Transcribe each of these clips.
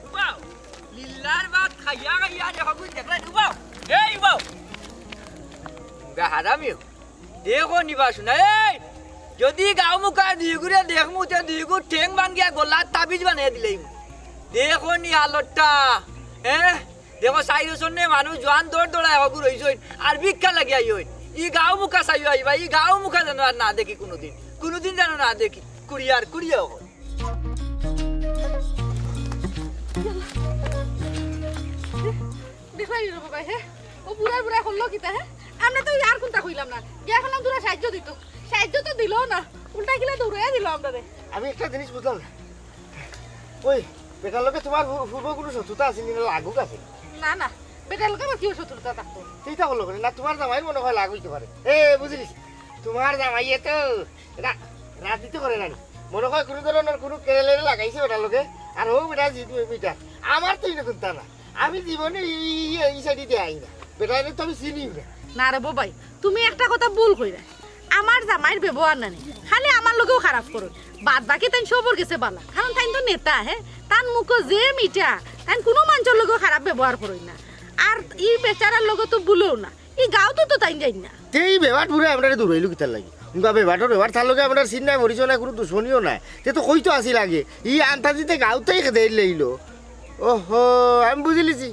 উবাও লিল্লার বাত খাইয়া খাইয়া দেখো কই দেখলা উবাও এই উবাও গা হারামিও দেখো নিবা শুনা এই যদি গাও মুখা দিগুরে দেখমু তে দিগু ঠেং ভাঙ্গিয়া গলা তাবিজ বানিয়ে দিলেই দেখো নি আলোটা দেখো সাইরসনে মানুষ জোয়ান দৌড় দৌড়ায় হগুর হইছই আর ভিক্ষা লাগি আইই ই গাও মুখা চাইও আইবা ই গাও মুখা জানো আর না দেখি কোনোদিন জানো না দেখি কুড়িয়ার হল দেখলাই রে বাবা হে ও বুড়া হলো কিতা হে আমরা তো আর কোনটা কইলাম না গিয়া এখন দুরা সাহায্য তো দিলো না উল্টা গিলা দৌড়াইয়া দিল আমরা রে আমি একটা জিনিস বুঝলাম না ওই বেটার লোকে তোমার পূর্ব কোনো শত্রুতা আছে না লাগুক আছে না বেটার লোকে আমার কি শত্রুতা থাকতো সেইটা হলো না তোমার জামাই মনে হয় লাগ হইতে পারে বুঝলিস তোমার জামাইয়ে তো রাজনীতি করে না মনে হয় কোনো ধরনের কোনো কেরেলে লাগাইছে বেটার লোকে আর ও বেটা জিতু বেটা আমার তো এরকম তা না আমি জীবনে এই সাইডে দিয়ে আই না বেটা তো আমি চিনি না রে বাবাই তুমি একটা কথা ভুল কইরা আমার জামাইয়ের ব্যবহার না খালি আমার লোকেও খারাপ করো বাদ বাকি তাই সবর গেছে বালা কারণ তাই তো নেতা তার মুখ যে মিঠা তাই কোনো মানুষের লোকেও খারাপ ব্যবহার করই না আর ই বেচারার লোক তো ভুলেও না ই গাও তো তাই যাই না এই ব্যবহার পুরো আমরা দূরাইলু কিতার লাগে ব্যবহার তার লোকে আমরা চিন নাই মরিছ না কোনো দুশ্মনীও নাই তে তো কইতো আসি লাগে ই আন্তাজিতে গাঁওতেই খেতে লইল ওহো আমি বুঝি লিছি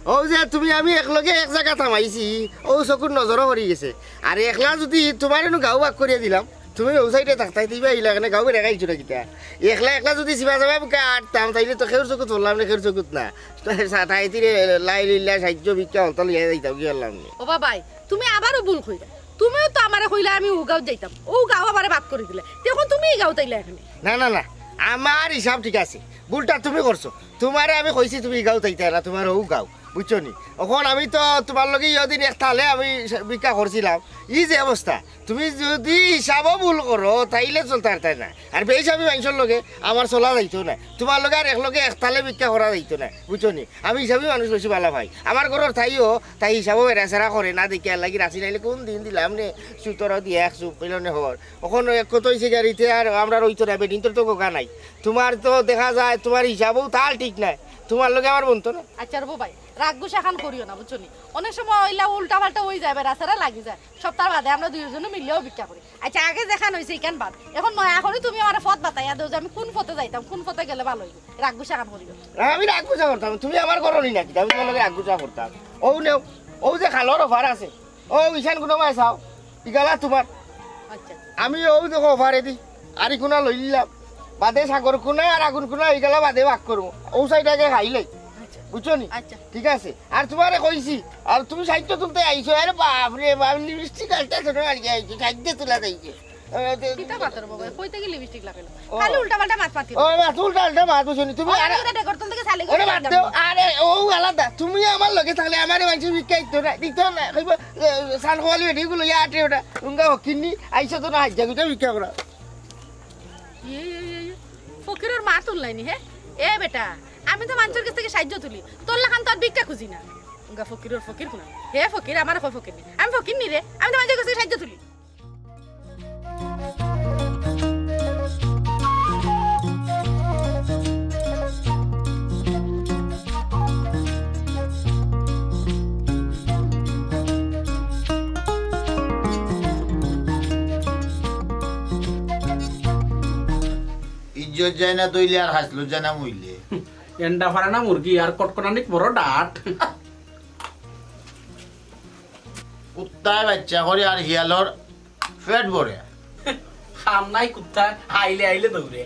ও যে তুমি আমি একলগে এক জায়গা থামাইছি ও চকুর নজরও পড়ি গেছে আর একলা যদি তোমার এনে গাঁও ভাগ করিয়া দিলাম তুমি ও সাইডে থাকতাই দিবা এইলা কেন গাঁও বেড়ে গাইছো না কিতা একলা যদি চিবা যাবা বুকে আটতাম তাইলে তো খেউর চকুত ধরলাম না খেউর চকুত না ঠাইতিরে লাই লিল্লা সাহায্য ভিক্ষা অন্তল ইয়া যাইতাম কি করলাম ও বাবাই তুমি আবারও ভুল কইরা তুমিও তো আমারে কইলা আমি ও গাঁও যাইতাম ও গাঁও আমারে ভাগ করে দিলে দেখো তুমি এই গাঁও তাইলে এখানে না আমার হিসাব ঠিক আছে ভুলটা তুমি করছো তোমারে আমি কইছি তুমি গাঁও তাইতা না তোমার ও গাঁও বুঝছো নি এখন আমি তো তোমার লগে ইয়দিন একতালে আমি ভিক্ষা করছিলাম ই যে অবস্থা তুমি যদি হিসাবও ভুল করো তাইলে চলতে পারতাই না আর বেহিসাবি মানুষের লগে আমার চলা যাইতো না তোমার লগে আর একলগে একতালে ভিক্ষা করা যাইতো না বুঝছো নি আমি হিসাবি মানুষ বেশি ভালো ভাই আমার ঘরের তাইও তাই হিসাবও এড়াছেড়া করে না দেখি আর লাগি রাশি নাইলে কোন দিন দিলাম নে সুতরাও দিয়ে এক চুপ কইল নে হর এখন কত হয়েছে গাড়িতে আর আমরা রইতো না বেদিন তোর তো কোকা নাই তোমার তো দেখা যায় তোমার হিসাবও তাল ঠিক নাই তোমার লগে আমার বলতো না আচ্ছা রে বাবাই রাগ গুসা খান করিও না বুঝছো নি অনেক সময় ওইলা উল্টা পাল্টা হয়ে যাবে রাস্তাটা লাগি যায় সপ্তাহ বাদে আমরা দুইজনে মিললেও ভিক্ষা করি আচ্ছা আগে দেখান হয়েছে কেন বাদ এখন নয়া করে তুমি আমার পথ বাতাইয়া দেও যে আমি কোন পথে যাইতাম কোন পথে গেলে ভালো হইব রাগ গুসা খান করিও আমি রাগ গুসা করতাম তুমি আমার করনি নাকি আমি তোমার লগে রাগ গুসা করতাম ও নেও ও যে খালোর অফার আছে ও ইশান কোনো মাই চাও ইগালা তোমার আচ্ছা আমি ও দেখো অফারে দি আরি কোনা লই নিলাম বাদে সাগর কোনা আর আগুন কোনা ইগালা বাদে ভাগ করবো ও সাইডাকে খাইলে বুঝছো নি আচ্ছা ঠিক আছে আর তোমারে কইছি আর তুমি সাহিত্য তুলতে আইছো আরে বাপরে বাপ লিপস্টিক আলটা ছোট আর কি আইছো সাহিত্য তুলা যাইছে কিটা বাতর বাবা কইতে কি লিপস্টিক লাগাইলো খালি উল্টা পাল্টা মাছ পাতি ও মা উল্টা পাল্টা মাছ বুঝনি তুমি আরে এটা গর্তন থেকে সালি ওরে বাদ দাও আরে ও আলাদা তুমি আমার লগে থাকলে আমারে মানুষ বিকাইতো না দিতো না কইব সান খোয়ালি এডিগুলো ইয়া আটে ওটা উঙ্গা কিন্নি আইছো তো না জায়গাটা বিকা করা ফকিরের মা তুললাইনি হে এ বেটা আমি তো মানুষের কাছ থেকে সাহায্য তুলি তোর লাখান তো আর ভিক্ষা খুঁজি না গা ফকিরের ফকির কোনা হে ফকির আমার কই ফকির নি আমি ফকির নি রে আমি তো মানুষের কাছ থেকে সাহায্য তুলি ইজ্জত যায় না তৈলে আর হাসলো যায় না মইলে এন্ডা ফারা না মুরগি আর কটকটানিক বড় ডাট কুত্তায় বাচ্চা করে আর হিয়ালর পেট ভরে খাম নাই কুত্তা আইলে দৌড়ে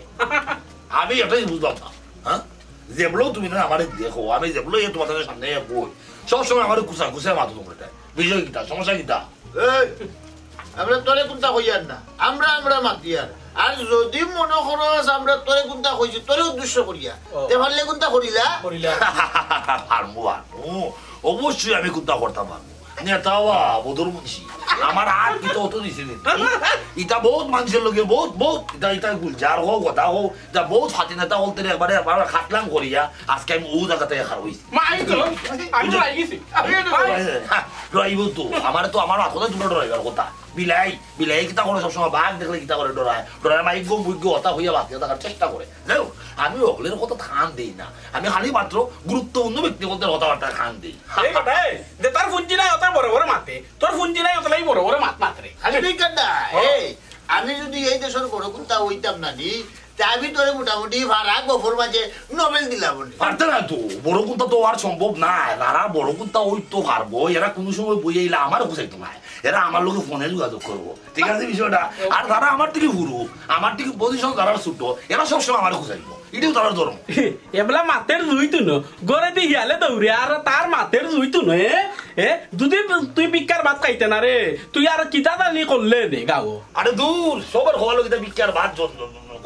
আমি এটাই বুঝলাম না হ্যাঁ যেগুলো তুমি না আমার দেখো আমি যেগুলো তোমাদের সামনে বই সবসময় আমার কুসা মাথো তোমরা বিষয় কিতা সমস্যা কিতা আমরা তোরে কোনটা কইয়ার না আমরা মাতিয়ার আর যদি মনে করো আমরা তোরে কোনটা কইছি তোরে উদ্দেশ্য করিয়া তে ভাললে কোনটা করিলা পারমু অবশ্যই আমি কোনটা করতাম নেতাওয়া বদর মুন্সি আমার আর কিতা অত দিছে ইটা বহুত মানুষের লোকে বহুত ইটা গুলজার হোক কথা হোক যা বহুত ফাতি নেতা হলতে একবারে খাটলাম করিয়া আজকে আমি ও জায়গাতে খার হইছি ডরাইব তো আমার কথা তোমরা ডরাইবার কথা বিলাই কিতা করে সবসময় বাঘ দেখলে কিতা করে ডরায় মাইক বুগ্য হতা হইয়া বাকি থাকার চেষ্টা করে যাও আমি অকলের কথা খান দেই না আমি খালি মাত্র গুরুত্বপূর্ণ ব্যক্তিগতের কথাবার্তা খান দেই এই কথা যে তার ফুঞ্জি নাই ওটা বড় বড় মাতে তোর ফুঞ্জি নাই ওটা বড় বড় মাত্রে খালি বিজ্ঞান না এই আমি যদি এই দেশের বড় কুন্তা হইতাম না নি তা আমি তোরে মোটামুটি ভাড়া গফর মাঝে নোবেল দিলাম পারতে না তো বড় কুন্তা তো আর সম্ভব না এরা বড় কুন্তা ওই তো পারবো এরা কোনো সময় বই এলে আমার বুঝাইতো না এরা আমার লোকে ফোনে যোগাযোগ করবো ঠিক আছে বিষয়টা আর যারা আমার থেকে হুরু আমার থেকে পজিশন যারা ছোট এরা সবসময় আমার খুঁজাইবো এটাও তারা ধর্ম এবলা মাতের জুই তুনো গড়ে দি হিয়ালে দৌড়ে আর তার মাতের জুই তুনো এ যদি তুই বিকার ভাত খাইতে না রে তুই আর কিতা দালি করলে দে গাও আরে দূর সবার হওয়ালো কিতা বিকার ভাত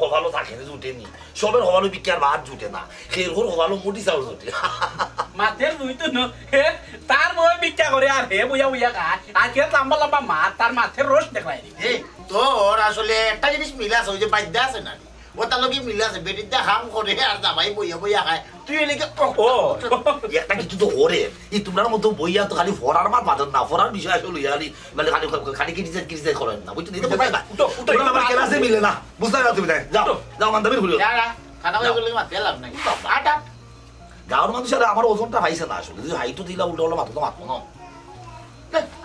হওয়ালো থাকে না জুটেনি সবের হওয়ালো বিকার ভাত জুটে না খের ঘর হওয়ালো মুটি চাউল জুটে মাতের জুই তুনো হে তার বই বিকা করে আর হে বুয়া বুয়া খায় আর কে লম্বা লম্বা মাছ তার মাথের রোজ দেখাই এই তোর আসলে একটা জিনিস মিল আছে ওই যে বাদ্যা আছে না ওটা লগে মিল আছে বেটিটা হাম করে আর জামাই বইয়া বইয়া খায় তুই এদিকে ও একটা কিছু তো হরে এই তোমার মতো বইয়া তো খালি ফরার মাত বাঁধন না ফরার বিষয় আসলে ইয়ালি মানে খালি খালি ক্রিটিসাইজ করেন না বুঝতে নিতে পারবে না তোমরা আমার ক্লাসে মিলে না বুঝতে না তুমি যাও যাও মানদাবির ঘুরিও খানা হয়ে গেলে মাতে লাভ নাই আটা গাঁৱৰ মানুষেরা আমার ওজনটা পাইছে না আসলে যদি হাইটও দিলা উল্টা উল্টা মাথা তো মাথো না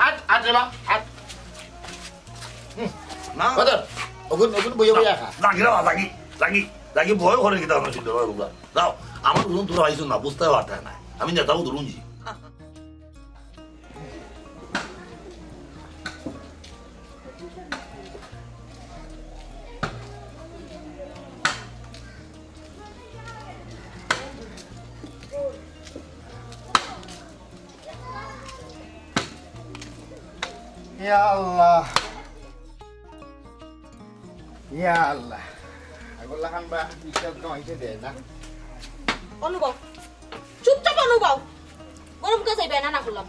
আট আট রে বা আট না বদর ওগুন ওগুন বইয়া বইয়া খা লাগি রা লাগি লাগি লাগি ভয় করে কি তার ছিল রুগা যাও আমার ওজন তোরা পাইছো না বুঝতে পারতে না আমি নেতাও ধরুনজি ইয়া আল্লাহ ইয়া আল্লাহ আগলা খান বা বিশাল নইতে দে না অনুভব চুপচাপ অনুভব গরম কে যাইবে না করলাম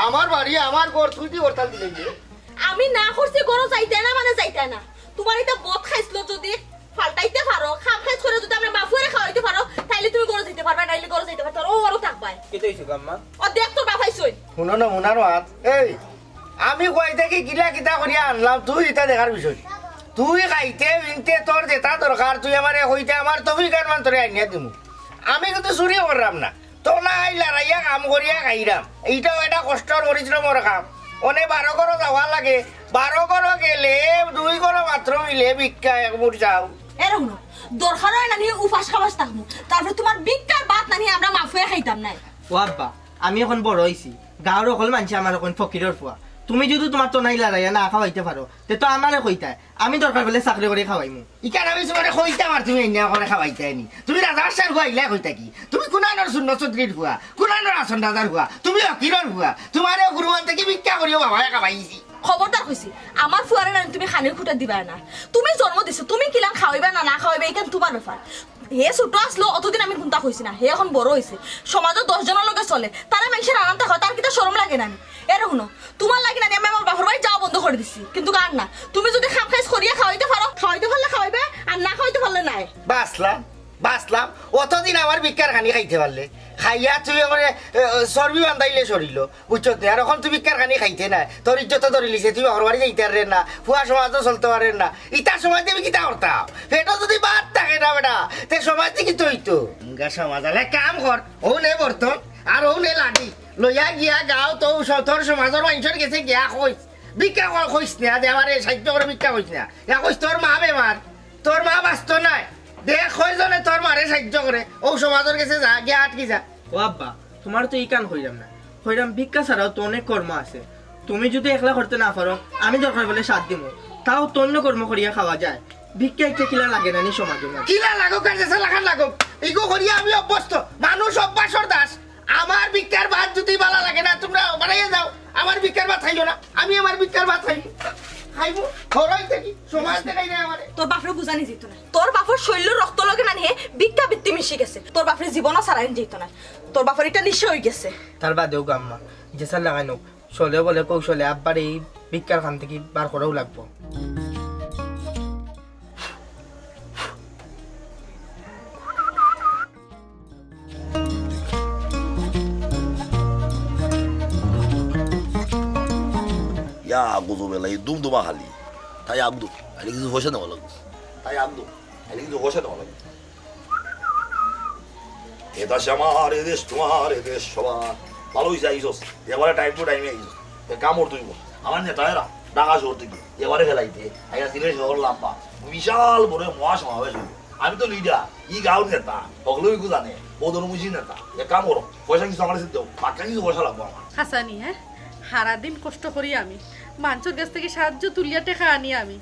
আমার বাড়ি আমার ঘর তুই কি হরতাল দিলে যে আমি না করছি গরম যাইতে না মানে যাইতে না তোমার এটা বদ খাইছিল যদি ফালটাইতে পারো খাম খাইছ করে যদি আমরা মাফুরে খাওয়াইতে পারো তাইলে তুমি গরম যাইতে পারবা নাইলে গরম যাইতে পারতো ও আরো থাকবাই কি তৈছো গাম্মা ও দেখ তোর বাপ আইছই শুনো না মুনার মাত এই আমি কই থেকে গিলা কিতা করিয়া আনলাম তুই এটা দেখার বিষয় তুই খাইতে বিনতে তোর যেটা দরকার তুই আমারে হইতে আমার তবি গান মান তোরে আনিয়া দিমু আমি কিন্তু চুরি করলাম না তোলা আইলা রাইয়া কাম করিয়া খাইরাম এইটাও এটা কষ্টর পরিশ্রমর কাম অনে 12 করো যাওয়া লাগে 12 করো গেলে 2 করো মাত্র মিলে ভিক্ষা এক মুঠ যাও এরকম দরকার হয় না নিয়ে উপাস খাবাস থাকবো তারপরে তোমার বিকার বাত না নিয়ে আমরা মাফুয়ে খাইতাম না ও আব্বা আমি এখন বড় হইছি গাঁৱৰ অকল মানুষ আমার এখন ফকিরের ফুয়া তুমি যদি তোমার তো নাই লড়াইয়া না খাওয়াইতে পারো তে তো আমারে কইতাই আমি দরকার হলে চাকরি করে খাওয়াইমু ইকান আমি তোমারে কইতাম আর তুমি এনে করে খাওয়াইতে নি তুমি রাজার সার খুয়াইলা কইতা কি তুমি কুনানোর শূন্য চৌধুরীর খুয়া কুনানোর আসন রাজার খুয়া তুমি অকিরর খুয়া তোমারে গুরুয়ান থেকে ভিক্ষা করিও বাবা খাওয়াইছি খবরদার কইছি আমার ফুয়ারে না তুমি খানির খুঁটা দিবা না তুমি জন্ম দিছো তুমি কিলাম খাওয়াইবা না না খাওয়াইবা এখান তোমার ব্যাপার হে ছোট আসলো অতদিন আমি কোনটা কইছি না হে এখন বড় হইছে সমাজে 10 জনের লগে চলে তারা মানুষের আনন্দ হয় তার কিটা শরম লাগে না এর শুনো তোমার লাগে না আমি আমার বাপের বাড়ি যাওয়া বন্ধ করে দিছি কিন্তু কার না তুমি যদি খাম খাইছ করিয়া খাওয়াইতে পারলে খাওয়াইবে আর না খাওয়াইতে পারলে নাই বাসলাম অতদিন আমার ভিক্ষার খানি খাইতে পারলে খাইয়া তুই আমার চর্বি বান্ধাইলে সরিল বুঝছো আর এখন তুই ভিক্ষার খানি খাইতে না তোর ইজ্জত ধরে লিছে তুই ঘর বাড়ি যাইতে পারেন না ফুয়া সমাজও চলতে পারেন না ইটার সময় তুমি কিতা করতাম সেটা যদি বাদ থাকে না বেটা তে সমাজ থেকে তুই তো সমাজ আলে কাম কর ও নে বর্তন আর ও নে লাঠি লইয়া গিয়া গাও তো তোর সমাজের মানুষের গেছে গিয়া কইস ভিক্ষা কইস না দে আমার সাহায্য করে ভিক্ষা কইস না ইয়া কইস তোর মা বেমার তোর মা বাঁচত নাই দেখ কয়জনে তোর মারে সাহায্য করে ও সমাজের কাছে যা গিয়া আটকি যা ও আব্বা তোমার তো এই কান হইরাম না হইরাম ভিক্ষা ছাড়াও তো অনেক কর্ম আছে তুমি যদি একলা করতে না পারো আমি দরকার বলে সাথ দিব তাও তন্য কর্ম করিয়া খাওয়া যায় ভিক্ষা একটা কিলা লাগে না নি সমাজে কিলা লাগো কাজে লাগান লাগো ইগো করিয়া আমি অভ্যস্ত মানুষ অভ্যাসর দাস আমার ভিক্ষার ভাত যদি ভালো লাগে না তোমরা বানাইয়া যাও আমার ভিক্ষার ভাত খাইও না আমি আমার ভিক্ষার ভাত খাইবো খরচ দেখি সমাজ দেখাই না আমারে তোর বাপরে বুঝানি যেত না তোর বাপর শৈল রক্ত লগে না নিয়ে ভিক্ষা বৃত্তি মিশে গেছে তোর বাপরে জীবনও সারাইন যেত না তোর বাপর এটা নিশ্চয় হয়ে গেছে তার বাদেও গাম্মা যেসা লাগাই নোক চলে বলে কৌশলে আব্বার এই ভিক্ষার খান থেকে বার করাও লাগবো ইয়া গুজবেলা এই দুমদুমা খালি তাই আগদু আইলে কিছু পয়সা নেওয়া লাগবে তাই আগদু আইলে কিছু পয়সা নেওয়া লাগবে এটা আমার এদেশ তোমার এদেশ সবার ভালো হয়েছে আইসস এবারে টাইম টু টাইমে আইসস কামড় তুইব আমার নেতায়েরা ঢাকা শহর থেকে এবারে ফেলাইতে আইয়া সিলেট শহর লাম্বা বিশাল বড় মহাসমাবেশ হইব আমি তো লিডার ই গাঁও নেতা সকলেই জানে বদরমুজি নেতা এক কাম করো পয়সা কিছু আমার দেও পাক্কা কিছু পয়সা লাগবো আমার হাসানি হ্যাঁ সারাদিন কষ্ট করি আমি মানুষের কাছ থেকে সাহায্য তুলিয়া টেকা আনি আমি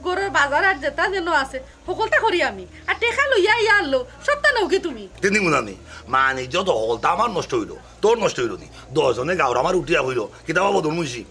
গরুর বাজার আর যেটা যেন আছে সকলটা করি আমি আর টেকা লইয়া ইয়া আনলো সবটা নাও কি তুমি তিনি গুণানি মানে যত সকলটা আমার নষ্ট হইল তোর নষ্ট হইল নি 10 জনে গাঁর আমার উঠিয়া হইল কিতাবা বদরমুজি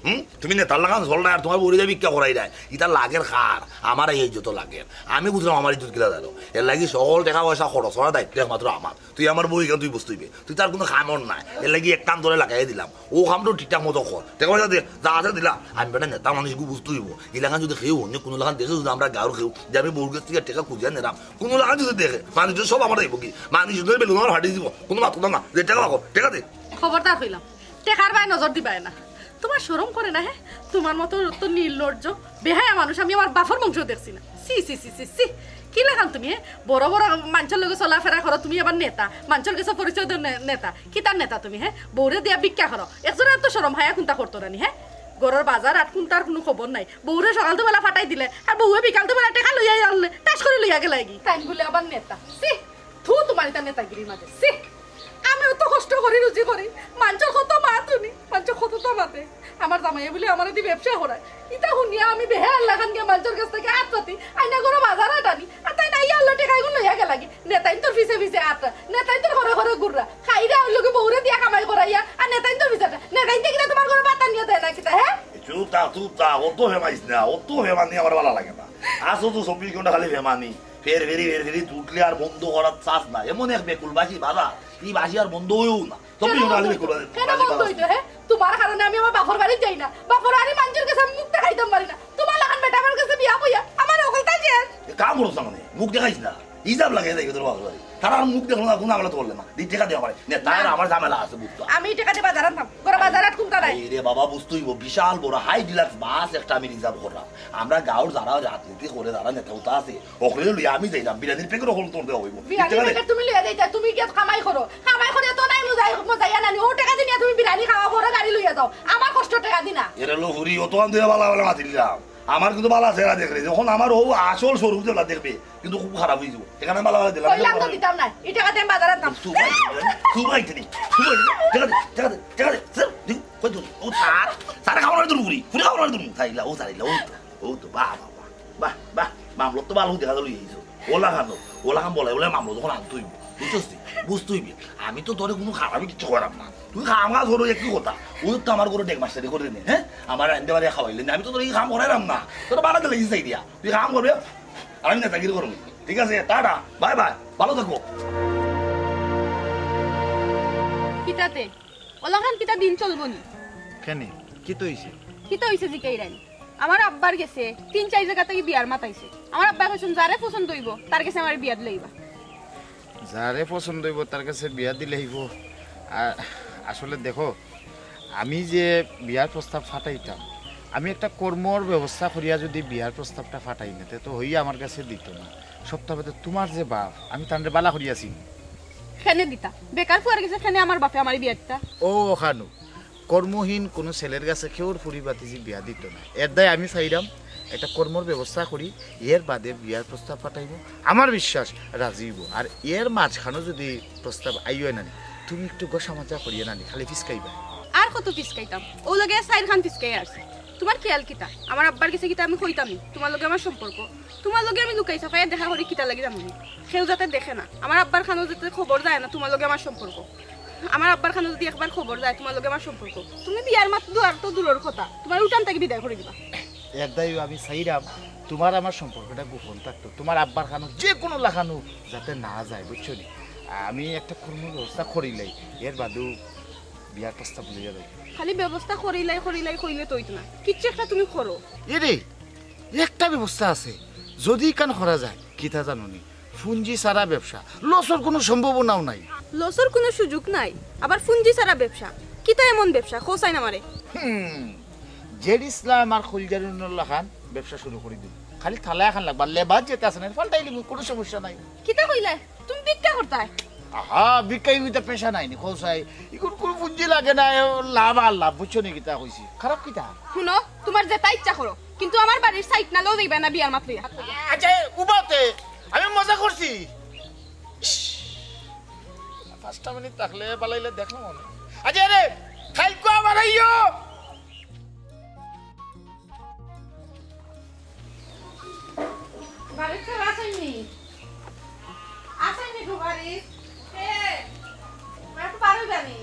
তুমি নেতার লাগান চল আর তোমার বড়ি ভিক্ষা করাই দেয় ইটা লাগের খার আমার এই যত লাগে আমি বুঝলাম আমার ইজ্জত কিলা জানো এর লাগি সকল টাকা পয়সা খরচ করার দায়িত্ব একমাত্র আমার তুই আমার বই তুই বস্তু দিবে তুই তার কোনো খামর নাই এর লাগি এক কাম ধরে লাগাই দিলাম ও খামটো ঠিকঠাক মতো কর টাকা পয়সা দিয়ে যা আছে দিলাম আমি বেটা নেতা মানুষ বুঝতে হইব এলাকান যদি খেয়েও অন্য কোনো লাগান দেখে যদি আমরা গাঁর খেয়েও যে আমি বউর কাছ থেকে টাকা খুঁজিয়া নিলাম কোনো লাগান যদি দেখে মানুষ সব আমার দেখবো কি মানুষ যদি বেলুন আমার হাঁটিয়ে দিব কোনো মাথা না যে টাকা রাখো টাকা দে খবরদার হইলাম টেকার বাই নজর দিবাই না তোমার শরম করে না হ্যাঁ তোমার মতো তো নির্লজ্জ বেহায়া মানুষ আমি আমার বাফর বংশ দেখছি না সি সি সি সি সি কি লাগান তুমি বড় বড় মানুষের লগে চলাফেরা করো তুমি আবার নেতা মানুষের কাছে পরিচয় নেতা কি তার নেতা তুমি হ্যাঁ বউরে দিয়া ভিক্ষা করো একজনের তো শরম হায়া কোনটা করতো রানি হ্যাঁ গরুর বাজার আর কোনটার কোনো খবর নাই বউরে সকাল তো বেলা ফাটাই দিলে আর বউয়ে বিকাল তো বেলা টেকা লইয়া আনলে টাস করে লইয়া গেলে কি তাই বলে আবার নেতা সি থু তোমার এটা নেতাগিরির মাঝে সি আমিও তো কষ্ট করি রুজি করি মানুষের কত মা তুমি মানুষের কত তো মাতে আমার জামাই বলে আমার দি ব্যবসা করায় ইটা শুনিয়া আমি বেহে আল্লাহ খান গিয়ে মানুষের কাছ থেকে আটপাতি আইনা করে বাজার আটানি আর তাই নাই আল্লাহ টেকাই গুলো লইয়া লাগি নেতাই তোর ফিসে ফিসে আটা নেতাই তোর ঘরে ঘরে ঘুররা খাইরা ওই লোকে বউরে দিয়া কামাই করাইয়া আর নেতাই তোর ফিসে নেতাই দেখলে তোমার ঘরে বাতা নিয়ে দেয় না কিতা হ্যাঁ চুপটা অত ফেমাইস না অত ফেমানি আমার ভালো লাগে না আসো তো 24 ঘন্টা খালি ফেমানি ফের ফেরি তুটলে আর বন্ধ করার চাষ না এমন এক বেকুল বাসি বাধা এই বাসি আর বন্ধ হয়েও না 24 ঘন্টা খালি বেকুল কেন বন্ধ হইতো হ্যাঁ তোমার কারণে আমি আমার বাপর বাড়ি যাই না বাপর বাড়ি মানুষের কাছে আমি মুখ দেখাইতাম পারি না তোমার লাগান বেটা আমার কাছে বিয়া বইয়া আমার ওকলটা যে কাম করছ মানে মুখ দেখাইস না ইজাব লাগে যাই তোর বাপর বাড়ি তারা আর মুখ দেখলো না কোনো আমলা তো বললে না দি টাকা দেওয়া পারে না তাই আমার ঝামেলা আছে বুঝতো আমি টাকা দিয়ে বাজার আনতাম গোরা বাজারাত কোনটা নাই রে বাবা বুঝতেই বিশাল বড় হাই ডিলাক্স বাস একটা আমি রিজার্ভ করলাম আমরা গাঁর যারা রাজনীতি করে যারা নেতা উতা আছে ওখানে লইয়া আমি যাইলাম বিরানির পেকের ওখানে তোর দেওয়া হইব তুমি লইয়া যাইতা তুমি কি কামাই করো তো নাই মজাইয়া নানি ও টাকা দিনিয়া তুমি বিরানি খাওয়া বড় গাড়ি লইয়া যাও আমার কষ্ট টাকা দিনা এরে লো হুরি অত আন দিয়ে বালা বালা মাতিলাম আমার কিন্তু বালা চেহারা দেখলে যখন আমার ও আসল স্বরূপ দেলা দেখবে কিন্তু খুব খারাপ হয়ে যাবো এখানে বালা বালা দিলাম কইলাম তো দিতাম না এই টাকা দিয়ে বাজার আনতাম ও তার সারা খাওয়ানোর দূর ঘুরি ফুলে খাওয়ানোর দূর থাইলা ও তাইলা ও তো বাহ বাহ বাহ মামলো তো ভালো দেখা গেল এইছো ওলা খান বলে ওলা মামলো যখন আনতে হইব বুঝতেই আমি তো তোরে কোনো খারাপই কিছু করাম না তুই খাম খা ধরো একটু কথা ও তো আমার করে ডেক মাস্টারি করে নে হ্যাঁ আমার আনতে পারে খাওয়াইলে আমি তো তোর এই খাম করাইলাম না তোর বাড়াতে লেগেছে চাই দিয়া তুই খাম করবে আর আমি নেতাগিরি করবো ঠিক আছে টাটা বাই বাই ভালো থাকো কিতাতে ওলাখান কিতা দিন চলবো নি কেন কি তো হইছে কিতা হইছে জিকাই রানি আমার আব্বার গেছে 3-4 জায়গা থেকে বিয়ার মাতাইছে আমার আব্বা কইছেন যারে পছন্দ হইব তার কাছে আমার বিয়া লইবা যারে পছন্দ হইব তার কাছে বিয়া দিলে হইব আসলে দেখো আমি যে বিয়ার প্রস্তাব ফাটাইতাম আমি একটা কর্মর ব্যবস্থা করিয়া যদি বিয়ার প্রস্তাবটা ফাটাই নিতে তো হইয়া আমার কাছে দিত না সপ্তাহে তোমার যে বাপ আমি তান্ডে বালা করিয়াছি খেনে দিতা বেকার ফুয়ার গেছে খেনে আমার বাপে আমার বিয়া দিতা ও খানু কর্মহীন কোনো ছেলের কাছে কেউর পরিবাতিজি বিয়া দিত না এর দায় আমি চাইলাম একটা কর্মর ব্যবস্থা করি এর বাদে বিয়ার প্রস্তাব পাঠাইব আমার বিশ্বাস রাজিব আর এর মাঝখানো যদি প্রস্তাব আইও নানি তুমি একটু গোসা মাজা করিয়ে নানি খালি ফিসকাইবা আর কত ফিসকাইতাম ও লগে সাইর খান ফিসকাই আসছে তোমার খেয়াল কিতা আমার আব্বার কাছে কিতা আমি কইতামই তোমার লগে আমার সম্পর্ক তোমার লগে আমি লুকাই সাফাই দেখা করি কিতা লাগি জানি কেউ যাতে দেখে না আমার আব্বার খানও যাতে খবর যায় না তোমার লগে আমার সম্পর্ক আমার আব্বার খানও যদি একবার খবর যায় তোমার লগে আমার সম্পর্ক তুমি বিয়ার মাত্র দুয়ার তো দূরের কথা তোমার উঠান থেকে বিদায় করে দিবা এর দায় আমি চাইলাম তোমার আমার সম্পর্কটা গোপন থাকতো তোমার আব্বার খানো যে কোনো লাখানো যাতে না যায় বুঝছো নি আমি একটা কর্ম ব্যবস্থা করিলাই এর বাদেও বিয়ার প্রস্তাব লইয়া যাই খালি ব্যবস্থা করিলাই কইলে তৈত না কিচ্ছু একটা তুমি করো এরে একটা ব্যবস্থা আছে যদি কান করা যায় কিতা জানুনি পুঞ্জি সারা ব্যবসা লসের কোনো সম্ভাবনাও নাই লসের কোনো সুযোগ নাই আবার পুঞ্জি সারা ব্যবসা কিতা এমন ব্যবসা কোসাই না মারে জেড ইসলাম আর খুলজারুল্লাহ খান ব্যবসা শুরু করে দিল খালি থালা এখন লাগবা লেবার যেতে আসে না ফালটাই লিখব কোনো সমস্যা নাই কিতা কইলে তুমি ভিক্ষা করতাই আহা বিকাই হইতে পেশা নাই নি কৌসাই ইকুন কোন পুঁজি লাগে না লাভ আর লাভ বুঝছো নি কিতা কইছি খারাপ কিতা শুনো তোমার যেটা ইচ্ছা করো কিন্তু আমার বাড়ির সাইড না লও যাইবা না বিয়ার মাত্রিয়া আচ্ছা উবাতে আমি মজা করছি 5টা মিনিট থাকলে বালাইলে দেখলাম আমি আচ্ছা রে খাইকো আবার আইও বাড়িতে আসেননি আসেননি তো বাড়ি একটু পারো জানি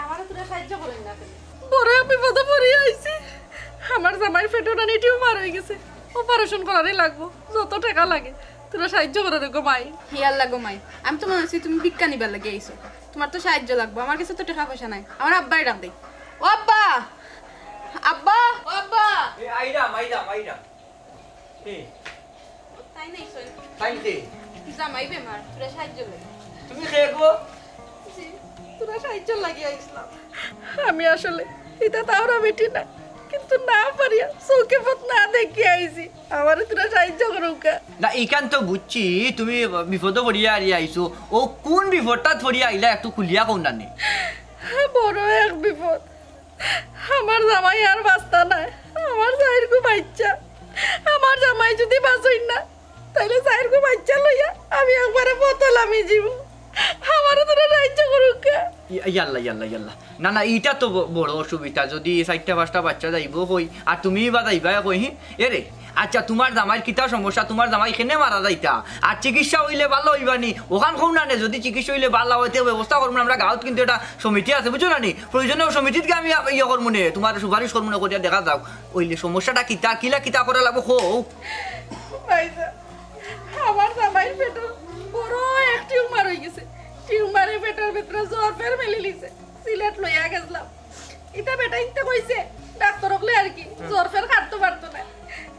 আমারও তোরা সাহায্য করেন না বড় বিপদে পড়ে আইছি আমার জামাই পেটে টিউমার হয়ে গেছে অপারেশন করারই লাগবো যত টাকা লাগে তোরা সাহায্য করে দেখো মাই হিয়ার লাগো মাই আমি তো মনে হচ্ছে তুমি ভিক্ষা নিবার লাগে আইছো তোমার তো সাহায্য লাগবো আমার কাছে তো টাকা পয়সা নাই আমার আব্বাই ডাক দেই ও আব্বা আব্বা ও আব্বা এ আইরা এ তাই নাই সই তাইতে জামাই বেমার তোরা সাহায্য লাগে তুমি খেগো তোরা সাহায্য লাগিয়ে আইসলাম আমি আসলে এটা তাওরা বেটি না কিন্তু না পারিয়া চৌকে পথ না দেখি আইছি আমার তোরা সাহায্য করুকা না এখান তো বুঝছি তুমি বিপদ পড়িয়া আইছো ও কোন বিপদটা পড়িয়া আইলা একটু খুলিয়া কোন না বড় এক বিপদ আমার জামাই আর বাস্তা নাই আমার জামাইর কো বাচ্চা আমার জামাই যদি বাঁচই না তাইলে জামাইর কো বাচ্চা লইয়া আমি একবারে বোতলামি জীব আমার তোরা সাহায্য করুকা ইয়াল্লা না এইটা তো বড় অসুবিধা যদি 4টা-5টা বাচ্চা যাইব কই আর তুমি বা যাইবা কই এরে আচ্ছা তোমার জামাইর কিতা সমস্যা তোমার জামাই এখানে মারা যাইতা আর চিকিৎসা হইলে ভালো হইবানি ওখান কম না যদি চিকিৎসা হইলে ভালো হইতে ব্যবস্থা করবো আমরা গাঁৱত কিন্তু এটা সমিতি আছে বুঝছো না প্রয়োজনীয় সমিতিকে আমি ইয়ে করবো নে তোমার সুপারিশ করবো না করিয়া দেখা যাও ওইলে সমস্যাটা কিতা কিতা করা লাগবো হোক আমার জামাইর পেটে বড় এক টিউমার হয়ে গেছে টিউমারে পেটের ভিতরে জ্বর ফের মেলি লিছে সিলেট লইয়া গেছলাম এটা বেটা ইনতে কইছে ডাক্তার হলে আর কি জ্বর ফের খাটতে পারতো না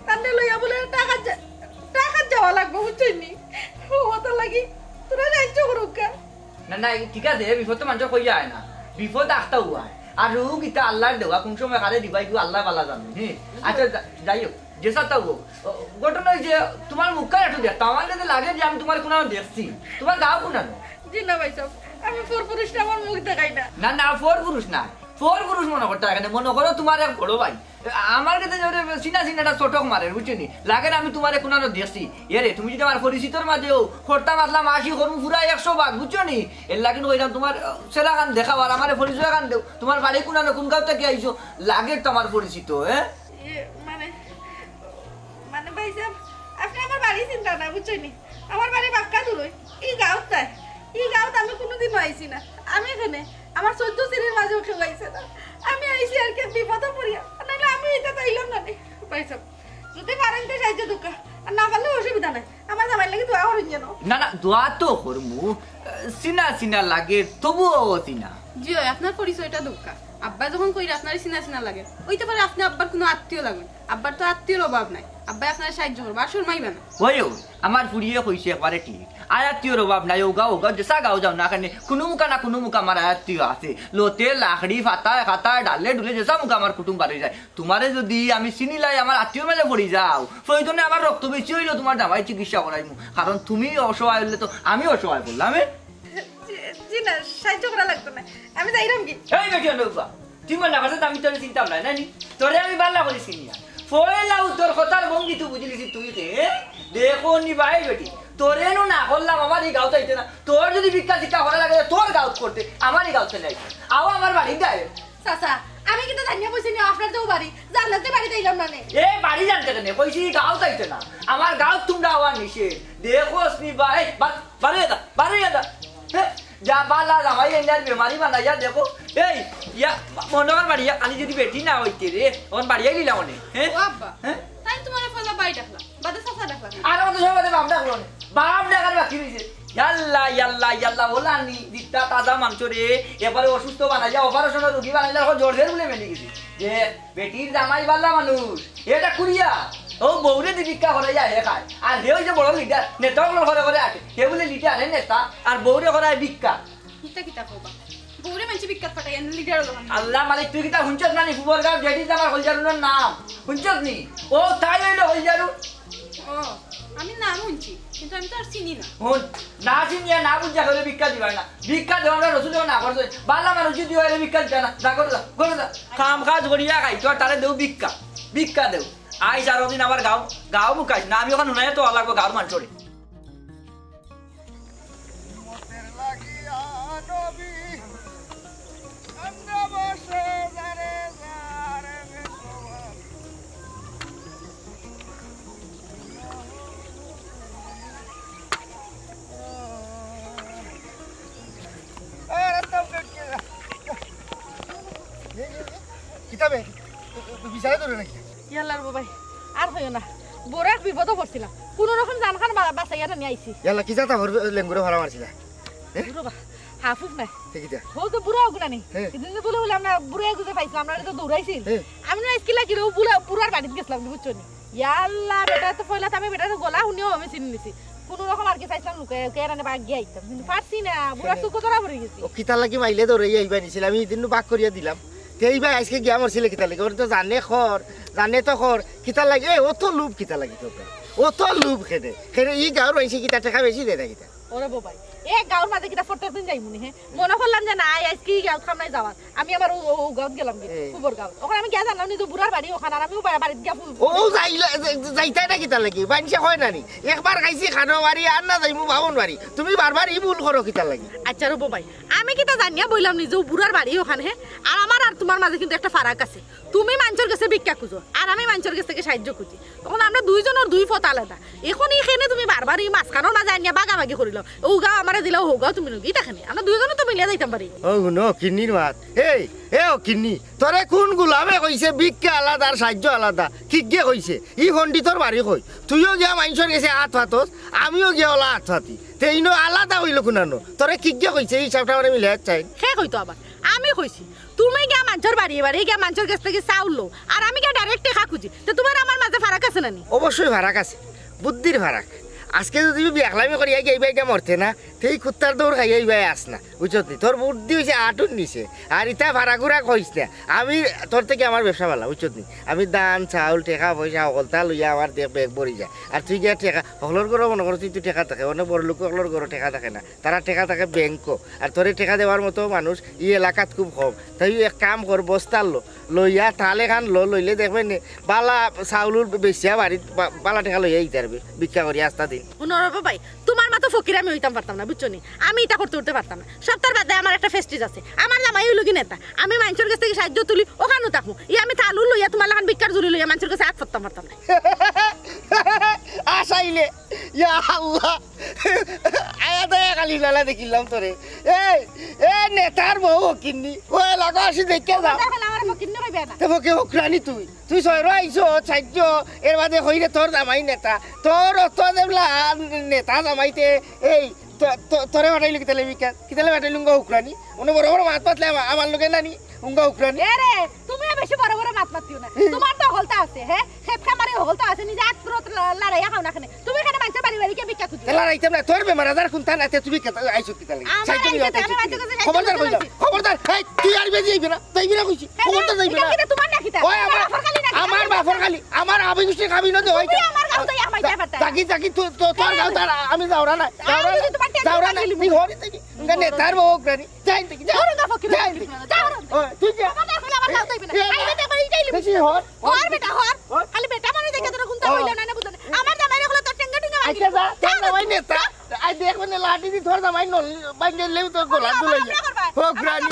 তান্ডে লইয়া বলে টাকা যাওয়া লাগবে বুঝছনি ও তো লাগি তোরা সাহায্য করুকা না ঠিক আছে বিপদ তো মানুষ কইয়া হয় না বিপদ একটা হুয়া আর রোগ ইটা আল্লাহর দেওয়া কোন সময় কারে দিবাই কি আল্লাহ বালা জানে হ্যাঁ আচ্ছা যাই হোক যেসা তাও ঘটনা ওই যে তোমার মুখটা একটু দেখতাম আমার যদি লাগে যে আমি তোমার কোনো দেখছি তোমার গাও কোনানো জি না ভাই সব আমি ফোর পুরুষটা আমার মুখ দেখাই না না ফোর পুরুষ না ফোর পুরুষ মনে করতে এখানে মনে করো তোমার এক বড় ভাই আমার কাছে চিনাটা চটক মারে বুঝছি লাগে না আমি তোমার কোনো দেখছি এরে তুমি যদি আমার পরিচিতর মাঝেও খরতা মাতলাম আসি করবো পুরা 100 ভাগ বুঝছো নি এর লাগে কইলাম তোমার সেরা গান দেখাও আর আমার পরিচয় গান দেও তোমার বাড়ি কোন গাঁও থেকে আইছো লাগে তো আমার পরিচিত হ্যাঁ মানে ভাই সাহেব আপনি আমার বাড়ি চিন্তা না বুঝছনি আমার বাড়ি বাক্কা দূর এই গাঁওতে আমি কোনোদিন আইছি না আমি এখানে আমার 14 সিরির মাঝে উঠে গাইছে না আমি আইছি আর কি বিপদে পড়িয়া নাহলে আমি এটা তাইলাম না ভাই সাহেব যদি পারেন তো সাহায্য দুকা আর না পারলে অসুবিধা নাই আমার জামাই লাগি দোয়া করেন যেন না দোয়া তো করমু চিনা লাগে তবুও চিনা জি আপনার পরিচয়টা দুঃখা আব্বা যখন কইরা আপনার চিনা লাগে ওইতে পারে আপনি আব্বার কোনো আত্মীয় লাগবে আব্বার তো আত্মীয়র অভাব নাই আব্বা আপনার সাহায্য করবে আর শর্মাইবে না ওইও আমার ফুরিয়ে কইছে একবারে ঠিক আত্মীয়র অভাব নাই ও গাও যেসা গাও যাও না কারণে কোনো মুখা আমার আত্মীয় আছে লোতে লাকড়ি ফাতা ডালে ডুলে যেসা মুখা আমার কুটুম বাড়ি যায় তোমারে যদি আমি চিনি লাই আমার আত্মীয় মেলে পড়ি যাও প্রয়োজনে আমার রক্ত বেশি হইলো তোমার জামাই চিকিৎসা করাইমু কারণ তুমি অসহায় হইলে তো আমি অসহায় বললাম জি না সাহায্য করা লাগতো না আমি যাইরাম কি এই বেটি অনুবা তুই মনে করছ আমি তোর চিন্তা নাই নানি তোরে আমি বাল্লা বলিস কি নিয়া ফয়লাও তোর কথার ভঙ্গি তুই বুঝলিস তুই রে দেখো নি ভাই বেটি তোরে না করলাম আমার এই গাঁওতে আইতে না তোর যদি ভিক্ষা শিক্ষা করা লাগে তোর গাঁত করতে আমার এই গাঁতে নাই আও আমার বাড়ি দেয় চাচা আমি কিন্তু জানিয়া বলছি না আপনার তো বাড়ি জানলাতে বাড়ি যাইলাম না এ বাড়ি জানতে কেন কইছি গাঁওতে আইতে না আমার গাঁত তোমরা আওয়া নিষেধ দেখোস নি ভাই বাড়ি দা যা বালা জামাই এন্ডার বেমারি বানাইয়া দেখো এই ইয়া মনকার বাড়িয়া কালি যদি বেটি না হইতে রে ওন বাড়িয়াই দিলা মনে হ্যাঁ ও আব্বা তাই তোমার ফলা বাড়ি ডাকলাম বাদে চাচা ডাকলাম আর কত সময় বাপ ডাকলো বাপ ডাকার বাকি রইছে ইয়াল্লা বলা নি দিতা তাজা মাংস রে এবারে অসুস্থ বানাইয়া অপারেশনের রোগী বানাইলা জোরদের বলে মেলে গেছে যে বেটির জামাই বাল্লা মানুষ এটা কুড়িয়া ও বউরে দীপিকা ঘরে যায় খায় আর হে হইছে বড় লিডার নেতাগুলো ঘরে আসে হে বলে লিডার হে নেতা আর বউরে ঘরে ভিক্ষা কিতা কবা বউরে মানছি বিখ্যাত পাঠাই এনে লিডার আল্লাহ মালিক তুই কিতা হুঁচস না নি ফুবল গাঁও যেটি আমার হলজারুনের নাম হুঁচস নি ও তাই হইলো হলজারু ও আমি নাম শুনছি কিন্তু আমি তো আর চিনি না হন না চিনিয়া না বুঝা করে ভিক্ষা দিবাই না ভিক্ষা দেওয়া আমরা রসুল না করছে বালা মানুষ যদি হয় ভিক্ষা দিতে না যা করে যা কাম কাজ করিয়া খাই তো তারে দেও ভিক্ষা দেও আই সারাদিন আমার গাও মুখাইছ না আমি ওখানে নুনাই তো লাগবো গাঁর মানুষরে কিতাবে বিচারে ধরে নাকি ইয়াল্লার বাবাই আর হইও না বড় এক বিপদও পড়ছিলাম কোনো রকম জানখান বাঁচাইয়া নিয়ে আইছি ইয়াল্লা কি যাতা লেঙ্গুরে ভাড়া মারছিলা বাবা হাফুফ নাই ঠিকই হো তো বুড়া হোক নানি এদিন বলে বলে আমরা বুড়া গুজে পাইছিলাম আমরা তো দৌড়াইছি আমি না স্কিলা কিলো বুড়ার বাড়িতে গেছিলাম বুঝছো নি ইয়াল্লা বেটা তো পয়লা আমি বেটা তো গলা শুনিও আমি চিনি নিছি কোনো রকম আর কি চাইছিলাম কেরানে বাগ গিয়ে আইতাম কিন্তু পারছি না বুড়ার চুকো ধরা পড়ে গেছি ও কিতা লাগি মাইলে ধরে আইবা নিছিল আমি এদিন বাক করিয়া দিলাম এইবার আজকে গিয়া মরছিলে কিতা লাগি ওর তো জানে তো খর কিতা লাগে ও তো লুপ কিতা লাগি তো ও তো লুপ খেদে ই গাঁর রয়েছে কিতা টাকা বেশি দেয় কিতা ওরে বাবাই এ গাঁর মাঝে কিটা প্রত্যেক দিন যাইমুনি হ্যাঁ মনে করলাম যে না আজকে গাঁও খামনাই যাওয়ার আমি আমার ও গাঁত গেলাম ফুবর গাঁও ওখানে আমি গিয়া জানলাম নি তো বুড়ার বাড়ি ওখানে আর আমিও বাড়িতে গিয়া ও যাইতাই না কিতা লাগি বানছে হয় না নি একবার খাইছি খানো বাড়ি আর না যাইমু বাবন বাড়ি তুমি বারবার ই ভুল করো কিতা লাগি আচ্ছা রো বাবাই আমি কিটা জানিয়া বললাম নি যে বুড়ার বাড়ি ওখানে হ্যাঁ আর আমার আর তোমার মাঝে কিন্তু একটা ফারাক আছে তুমি মানুষের কাছে ভিক্ষা খুঁজো আর আমি মানুষের কাছ থেকে সাহায্য খুঁজি তখন আমরা দুইজনের দুই পথ আলাদা এখন এইখানে তুমি বারবার এই মাঝখানেও না জানিয়া বাগাবাগি করিল ও গাও আমার দিলাও হো গাও তুমি নদী এটাখানে আমরা দুইজনে তো মিলিয়ে যাইতাম পারি ও নো কিন্নির মাত এই ও কিন্নি তোরে কোন গুলামে কইছে ভিক্ষা আলাদা আর সাহায্য আলাদা ঠিক গে কইছে ই পণ্ডিতর বাড়ি কই তুইও গিয়া মানুষের গেছে হাত ফাতস আমিও গিয়া ওলা হাত ফাতি তেইনো আলাদা হইল কোনানো তোরে কি গে কইছে এই হিসাবটা মানে মিলে চাই সে কইতো আবার আমি কইছি তুমি গিয়া মানুষের বাড়ি এবারে গিয়া মানুষের কাছ থেকে চাউল লো আর আমি গিয়া ডাইরেক্ট টেকা খুঁজি তো তোমার আমার মাঝে ফারাক আছে না নি অবশ্যই ফারাক আছে বুদ্ধির ফারাক আজকে যদি বিয়াখলামি করিয়া গিয়ে মরতে না সেই কুত্তার দৌড় খাইয়া ইবাই আস না বুঝত নি তোর বুদ্ধি হয়েছে আটুন নিছে আর ইটা ভাড়াগুড়া কইস না আমি তোর থেকে আমার ব্যবসা ভালো বুঝত নি আমি দান চাউল টেকা পয়সা সকলতা লইয়া আমার দেখ বেগ ভরি যায় আর তুই গিয়া টেকা সকলের ঘরও মনে করো তুই টেকা থাকে অনেক বড় লোক সকলের ঘরও টেকা থাকে না তারা টেকা থাকে ব্যাংকও আর তোরে টেকা দেওয়ার মতো মানুষ ই এলাকাত খুব কম তাই এক কাম কর বস্তার লইয়া তালে খান লইলে দেখবেন বালা চাউলুর বেশিয়া বাড়িত বালা টেকা লইয়া ইতে পারবে ভিক্ষা করি আস্তা দিন ভাই তোমার মতো ফকির আমি হইতাম পারতাম না বুঝছো নি আমি এটা করতে উঠতে পারতাম না সপ্তাহের বাদে আমার একটা ফেস্টিজ আছে আমার জামাই হইল কি নেতা আমি মানুষের কাছ থেকে সাহায্য তুলি ওখানেও থাকবো আমি তালু লইয়া তোমার লাগান ভিক্ষার জুলি লইয়া মানুষের কাছে হাত পারতাম পারতাম না আসাইলে ইয়া আল্লাহ আয়া দয়া কালি লালা দেখিলাম তোরে এই এ নেতার বউ কিন্নি ও লাগা আসি দেখে যা আমার ফকির নে কইবে না তো ফকে হকরানি তুই সয়র আইছো সাহায্য এর বাদে হইরে তোর জামাই নেতা তোর অত দেবলা নেতা জামাইতে এই তোরে বাটাইলো কিতালে বাটাইলুঙ্গ উকরানি উনি বড় বড় মাত পাতলে আমার লোকে নানি উঙ্গা উকরানি আরে তুমি বেশি বড় বড় মাত মাতিও না তোমার তো হলতা আছে হ্যাঁ খেত খামারে হলতা আছে নিজে আত্রত লড়াইয়া খাও না খানে তুমি এখানে মানুষের বাড়ি বাড়ি কে ভিক্ষা খুঁজছো লড়াইতাম না তোর বেমার আদার কোনটা না তুই আইছো কিতালে খবরদার কইলা খবরদার এই তুই আর বেজি আইবি না যাইবি না কইছি খবরদার যাইবি না এটা তোমার নাকি তা ওই আমার বাফর খালি আমার আবি গুষ্টি খাবি না দে তুমি আমার গাও তো আমায় যাইবাতা জাকি তোর গাও তার আমি যাওরা না যাওরা না তুই হরি তুই গানে তার বউ গ্রানি যাই তুই যাও না ফকির যাও ওই তুই যা আমার কইলা আমার গাও তাইবি না আইবে তে বাড়ি যাইলি বেশি হর বেটা হর খালি বেটা মানে দেখে তোর গুনতা হইলো না বুঝছ আমার জামাই হলো তোর টেঙ্গা টেঙ্গা আচ্ছা যা তোর জামাই নেতা আই দেখো না লাঠি দি তোর জামাই নল বাইঙ্গে লেউ তোর গোলা দুলাইয়া ও গ্রানি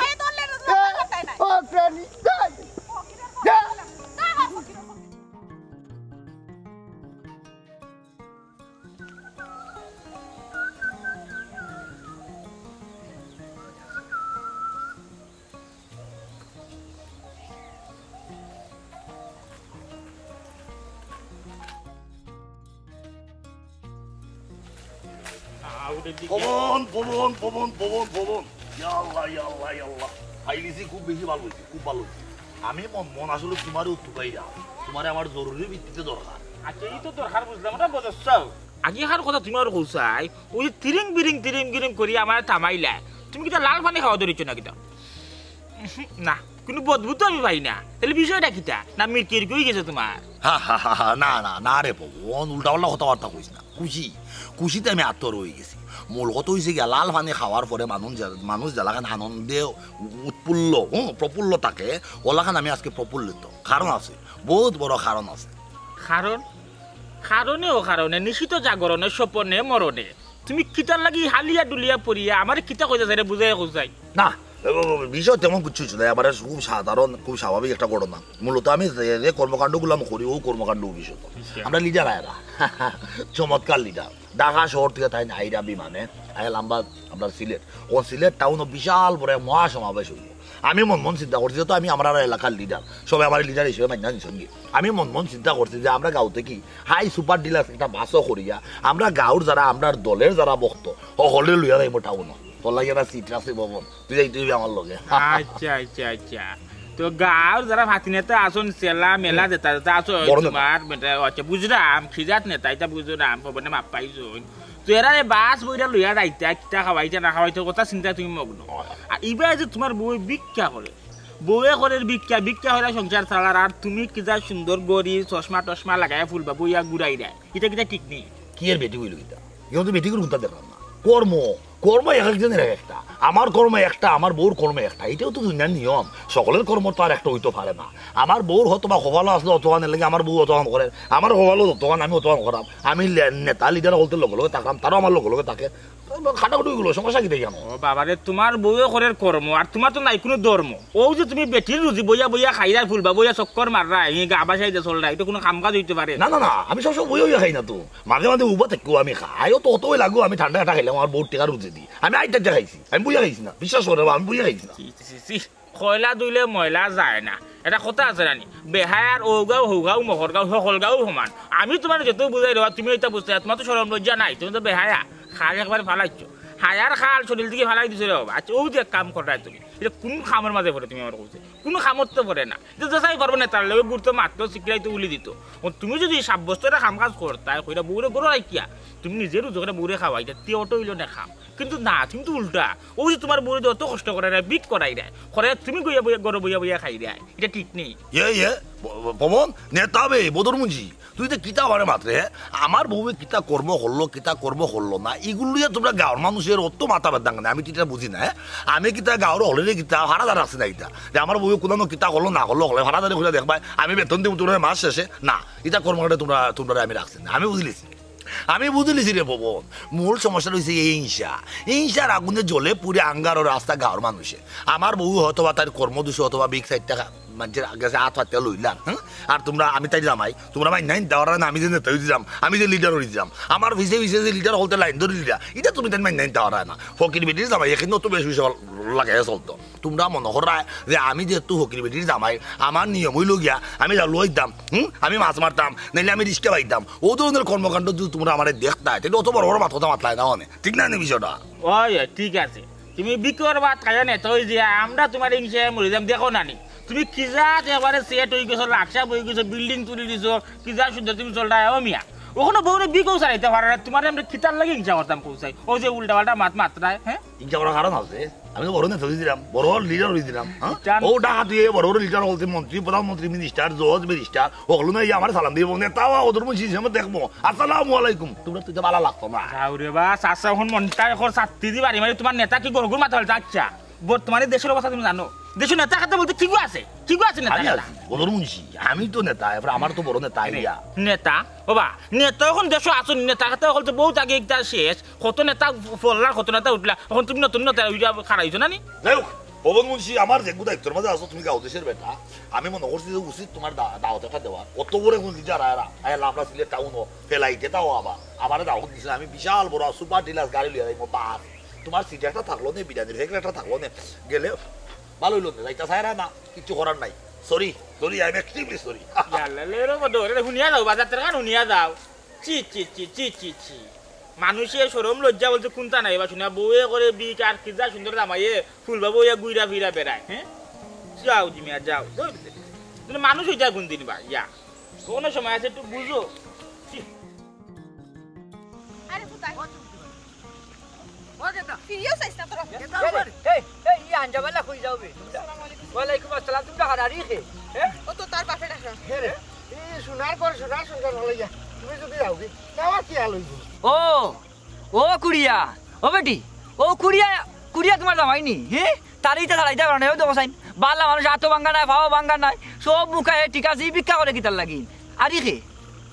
ও গ্রানি যা পবন পবন পবন পবন পবন ইয়াল্লাহ ইয়াল্লাহ ইয়াল্লাহ ফাইলিসি খুব বেশি ভালো হয়েছে খুব ভালো হয়েছে আমি মন আসলে তোমারও উত্তুকাই যাও তোমার আমার জরুরি ভিত্তিতে দরকার আচ্ছা এই তো দরকার বুঝলাম না বুঝছাও আগে হার কথা তুমি আর কইছাই ওই তিরিং গিরিং করি আমার থামাইলা তুমি কিটা লাল পানি খাওয়া ধরিছ না কিটা না কোনো বদবুতো আমি পাই না তাহলে বিষয়টা কিটা না মির্কির কই গেছে তোমার না না না রে পবন উল্টাপাল্টা কথাবার্তা কইস না খুশিতে আমি আত্মর হয়ে গেছি মূল কথা হয়েছে গিয়া লাল পানি খাওয়ার পরে মানুষ জ্বালাখান আনন্দে উৎফুল্ল প্রফুল্ল থাকে ওলাখান আমি আজকে প্রফুল্লিত কারণ আছে বহুত বড় কারণ আছে কারণে নিশ্চিত জাগরণে স্বপনে মরণে তুমি কিতার লাগি হালিয়া ডুলিয়া পড়িয়া আমার কিতা কইতাছে রে বুঝাই খুঁজাই না বিষয় তেমন কিছু ছিল আমার খুব সাধারণ খুব স্বাভাবিক একটা ঘটনা মূলত আমি যে কর্মকাণ্ডগুলো করি ও কর্মকাণ্ড বিষয় আমরা লিডার আয়রা চমৎকার লিডার ঢাকা শহর থেকে তাই আইরা বিমানে আইলাম আপনার সিলেট টাউন বিশাল বড় মহাসমাবেশ হইল আমি মন চিন্তা করছি তো আমি আমার এলাকার লিডার সবাই আমার লিডার হিসেবে মান্য সঙ্গে আমি মন চিন্তা করছি যে আমরা গাঁওতে কি হাই সুপার ডিলার একটা বাসও করিয়া আমরা গাঁওর যারা আপনার দলের যারা বক্ত সকলে লইয়া যাইব টাউন তোর লাগে একটা সিট আছে ভবন তুই যাইতে আমার লগে আচ্ছা তো গাঁওর যারা ভাতি নেতা আসুন চেলা মেলা যেটা আসো তোমার আচ্ছা বুঝলাম খিজাত নেতা এটা বুঝলাম ভবনে মাপ পাইছো তো এরা বাস বইটা লইয়া যাইতা কিতা খাওয়াইতা না খাওয়াইতে কথা চিন্তা তুমি মগ্ন আর এবার যে তোমার বই ভিক্ষা করে বউয়ে করে ভিক্ষা হলে সংসার চালার আর তুমি কিতা সুন্দর গড়ি চশমা টশমা লাগাই ফুলবা বইয়া ঘুরাই দেয় এটা কিতা ঠিক নেই কি এর বেটি হইল কিতা ইও তো বেটি করে উন্তা দেখলাম না কর্ম এক একজনের একটা আমার কর্ম একটা আমার বউর কর্ম একটা এটাও তো দুনিয়ার নিয়ম সকলের কর্ম তো আর একটা হইতে পারে না আমার বউর হয়তো বা সফালো আসলে অতগান লাগে আমার বউ অতগান করে আমার সফালো অতগান আমি অতগান করাম আমি নেতা লিডার হলতে লগে তাকাম তারও আমার লগে তাকে খাটাখাটি গুলো সমস্যা কি দেখি বাবারে তোমার বউয়ে করে কর্ম আর তোমার তো নাই কোনো ধর্ম ও যে তুমি বেটির রুজি বইয়া খাইরা ফুলবা বইয়া চক্কর মাররা গা বাসাই যে চলরা এটা কোনো কাম কাজ হইতে পারে না আমি সবসময় বইয়া খাই না তো মাঝে উবা থাকবো আমি খাইও তো অতই লাগো আমি ঠান্ডা খাইলাম আমার বউর টেকা রুজি দি আমি আইটা খাইছি আমি বইয়া খাইছি না বিশ্বাস করে আমি বইয়া খাইছি না খয়লা দুইলে ময়লা যায় না এটা কথা আছে রানি বেহায়ার ও গাঁও হৌ গাঁও মহর গাঁও সকল গাঁও সমান আমি তোমার যত বুঝাই দেওয়া তুমি এটা বুঝতে তোমার তো সরম লজ্জা নাই তুমি তো বেহায়া খাল একবার ফালাইছো হায়ার খাল শরীর দিকে ফালাই দিছো রে বাবা আচ্ছা ও যে কাম করাই তুমি এটা কোন খামের মাঝে পড়ে তুমি আমার কইছে কোনো খামত তো পড়ে না যে যাচাই পারবো না তার লগে গুরুত্ব মাত্র শিখলাই তো উলি দিত তুমি যদি সাব্যস্ত একটা কাম কাজ করতা কইরা বউরে গরো রাখিয়া তুমি নিজের রোজগারে বউরে খাওয়াইতা তে অটো হইলো না খাম কিন্তু না তুমি তো উল্টা ও যে তোমার বউরে অত কষ্ট করে না বিক করাই দেয় করে তুমি গইয়া বইয়া খাই দেয় এটা ঠিক নেই পবন নেতা বে বদর মুঞ্জি তুই তো কিতা বারে মাত্রে আমার বউয়ে কিতা কর্ম করলো না এগুলো তোমরা গাঁৱৰ মানুষের অত মাথা বাদ না আমি কিতা বুঝি না আমি কিতা গাঁৱৰ হলে কিতা ভাড়াদার আছে না এটা যে আমার বউয়ে কোনো কিতা করলো না করলো হলে ভাড়াদারে খুঁজে দেখবা আমি বেতন দিব তোমরা মাস শেষে না এটা কর্মটা তোমরা আমি রাখছি না আমি বুঝলিছি রে পবন মূল সমস্যা রয়েছে এই হিংসার আগুনে জ্বলে পুরে আঙ্গার ও রাস্তা গাঁৱৰ মানুষে আমার বউ হয়তোবা তার কর্মদোষে অথবা বিগ সাইড টাকা মানুষের আগে হাত হাতে লইলাম আর তোমরা আমি তাই জামাই তোমরা মাই নাই দেওয়ার না আমি যে নেতা দিলাম আমি যে লিডার হয়ে দিলাম আমার ভিসে যে লিডার হলতে লাইন ধরে দিলা এটা তুমি তাই মাই নাই দেওয়ার না ফকির বেটির জামাই এখানে তো বেশ বিষয় লাগাই চলতো তোমরা মনে করা যে আমি যেহেতু ফকির বেটির জামাই আমার নিয়ম হইল গিয়া আমি জাল লইতাম আমি মাছ মারতাম নাইলে আমি রিক্সা পাইতাম ও ধরনের কর্মকাণ্ড যদি তোমরা আমার দেখতা তাহলে অত বড় বড় মাথা মাতলাই না অনেক ঠিক না বিষয়টা ওই ঠিক আছে তুমি বিকর বাদ খাই না তো যে আমরা তোমার এই বিষয়ে মরে যাম দেখো নানি তুমি কিজা এবারে সেট হয়ে গেছো লাকসা বই গেছো বিল্ডিং তুলি দিছো কিজা সুন্দর তুমি চলটা মিয়া ওখানে বউরে বিকেও চালাইতে পারে না তোমার আমরা খিতার লাগে হিংসা করতাম কৌসাই ও যে উল্টা পাল্টা মাত্রায় হ্যাঁ হিংসা করার কারণ আছে আমি তো বড় নেতা দিলাম বড় লিডার হয়ে দিলাম ও ডাকা তুই বড় লিডার বলতে মন্ত্রী প্রধানমন্ত্রী মিনিস্টার জজ ব্যারিস্টার ওগুলো না আমার সালাম দিব নেতাও ওদের মধ্যে হিসেবে দেখবো আসসালামু আলাইকুম তোমরা তুই ভালো লাগতো না রে বা চাষা এখন মনটা এখন ছাত্রী দি বাড়ি মানে তোমার নেতা কি গরগুর মাথা হলতে আচ্ছা বর্তমানে দেশের অবস্থা তুমি জানো দেশের নেতা খাতে বলতে কি আছে নেতা ওদের মুন্সি আমি তো নেতা এবার আমার তো বড় নেতা আইয়া নেতা বাবা নেতা এখন দেশ আসুন নেতা খাতে বলতে বহুত আগে একটা শেষ কত নেতা ফললা কত নেতা উঠলা এখন তুমি নতুন নেতা খারাইছো না নি পবন মুন্সি আমার যে দায়িত্বের মাঝে আসো তুমি গাঁও দেশের বেটা আমি মনে করছি যে উচিত তোমার দাওয়াত একটা দেওয়া অত বড় এখন লিডার আমরা সিলেট টাউন ফেলাইতে তাও আমার দাওয়াত দিয়েছিলাম আমি বিশাল বড় সুপার ডিলার গাড়ি লিয়ে যাইব বাস তোমার সিটে একটা থাকলো না বিরিয়ানির ভেগলে একটা থাকলো না গেলে ভালো হইল না যাইতা চাই না কিছু করার নাই sorry I am extremely sorry শুনিয়া যাও বাজার থেকে শুনিয়া যাও চি মানুষের সরম লজ্জা বলছে কোনটা নাই বা শুনিয়া বউয়ে করে বিক আর কি যা সুন্দর জামাইয়ে ফুলবা বইয়া গুইরা ফিরা বেড়ায় হ্যাঁ যাও জিমিয়া যাও মানুষ হইতা কোন দিন বা ইয়া কোনো সময় আছে একটু বুঝো আঞ্জাবালা কই যাও বে ওয়ালাইকুম আসসালাম তুমি হারারি খে হ্যাঁ ও তো তার বাপে ডাকা রে এই সোনার কর সোনার সন্তান হলে যা তুমি যদি যাও কি আমার কি হাল হইব ও কুড়িয়া ও বেটি ও কুড়িয়া তোমার জামাইনি হ্যাঁ তারিতে তারাইতে পারে না দেখো সাইন বালা মানুষ হাতো ভাঙ্গা নাই ভাও ভাঙ্গা নাই সব মুখা ঠিক আছে ভিক্ষা করে কিতার লাগি আরে খে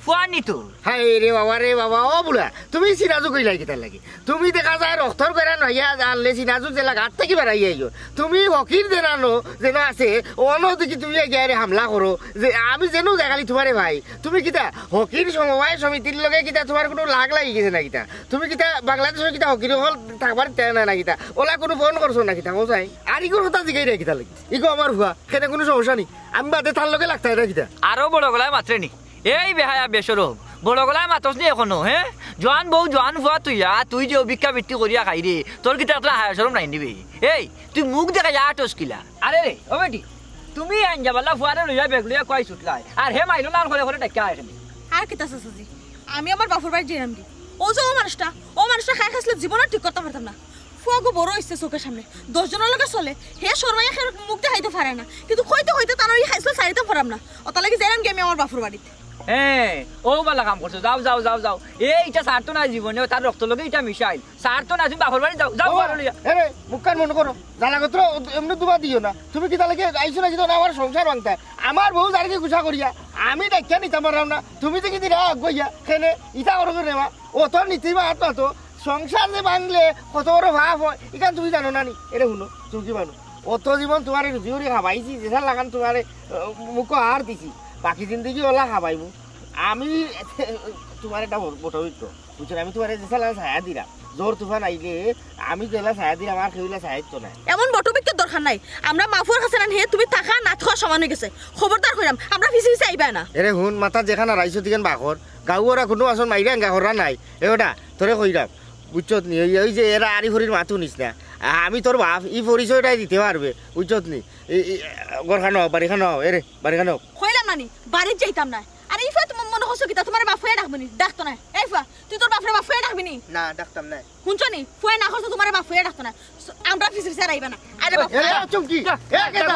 ফুয়ানি তো হাই রে বাবা ও বুড়া তুমি সিরাজু কইলাই কিতার লাগি তুমি দেখা যায় রক্তর করে নইয়া আনলে সিরাজু জেলা ঘাট থেকে বেড়াই আইও তুমি হকির দেনানো যেন আছে অনো দেখি তুমি গিয়ে হামলা করো যে আমি যেন দেখালি তোমারে ভাই তুমি কিতা হকির সমবায় সমিতির লগে কিতা তোমার কোনো লাগ লাগি গেছে না কিতা তুমি কিতা বাংলাদেশের কিতা হকির হল থাকবার না কিতা ওলা কোনো ফোন করছো না কিতা ও চাই আর ইগোর কথা জিগাই রে কিতা লাগি ইগো আমার হুয়া সেটা কোনো সমস্যা নেই আমি বাদে তার লগে লাগতে না কিতা আরো বড় গলায় মাত্রে নি এই বেহায়া বেসরম বড় গলায় মাতস নি এখনো হ্যাঁ জোয়ান বউ জোয়ান ফুয়া তুই যে ভিক্ষা বৃত্তি করিয়া খাই রে তোর কিতা একটা হায়া সরম নাই নিবি এই তুই মুখ দেখা যা টসকিলা আরে রে ও বেটি তুমি আঞ্জাবালা ফুয়ারে লইয়া বেগ লইয়া কয় ছুটলাই আর হে মাইলো না ঘরে ঘরে ডাকা এখানে আর কিতা সাসুজি আমি আমার বাপুর বাড়ি যেরাম দি ও যে ও মানুষটা খাই খাসলে জীবন ঠিক করতে পারতাম না ফুয়াগো বড় হইছে চোখের সামনে 10 জনের লগে চলে হে শর্মাইয়া মুখ দেখাইতে পারে না কিন্তু হইতে তার ওই খাইছিল সাইতে পারাম না অত লাগি যেরাম কি আমি আমার বাপুর বাড়িতে হ্যাঁ ও বালা কাম করছো যাও এইটা সারতো না জীবনে তার রক্ত লগে এটা মিশাইল সারতো না তুমি বাপর বাড়ি যাও বাড়ি লইয়া আরে মুখকান মনে করো জানাগত্র এমনি দুবা দিও না তুমি কি তাহলে আইছো না কি না আমার সংসার ভাঙতে আমার বউ যারকে গুছা করিয়া আমি দেখা নিতে পারলাম না তুমি যে কি রাগ গইয়া খেলে ইটা করো নেওয়া ও তোর নীতিমা আত্মা তো সংসার যে ভাঙলে কত বড় ভাব হয় এখান তুমি জানো না নি এটা শুনো তুমি কি মানো অত জীবন তোমার রুচি করে খাবাইছি যেটা লাগান তোমার মুখ হার দিছি বাকি জিন্দগি ওলা খাবাইবো আমি তোমার একটা বটবিত্র বুঝছো আমি তোমার যেটা ছায়া দিলাম জোর তুফান আইলে আমি যেলা ছায়া দিলাম আমার খেলা ছায়াইত না এমন বটবিকের দরকার নাই আমরা মাফুয়ার কাছে না হে তুমি থাকা না থাকা সমান হয়ে গেছে খবরদার কইরাম আমরা ফিসি আইবা না এরে হুন মাথা যেখানে রাইছো দিকেন বাঘর গাঁওরা কোনো আসন মাইরা গাঁহরা নাই এওটা তোরে কইরাম বুঝছত নি ওই যে এরা আরি ফরির মাথু নিস না আমি তোর বাপ ই পরিচয়টাই দিতে পারবে বুঝছত নি ঘরখানো বাড়িখানো এরে বাড়িখানো কইলাম নানি বাড়ির যাইতাম না আরে ইফা তোমার মনে হচ্ছে কি তোমার বাপ ফুয়া ডাকবি নি ডাকতো না এই ফা তুই তোর বাপরে বাপ ফুয়া ডাকবি নি না ডাকতাম না শুনছো নি ফুয়া না করছো তোমার বাপ ফুয়া ডাকতো না আমরা ফিসি আইবা না আরে বাপ এ চুমকি এ কেটা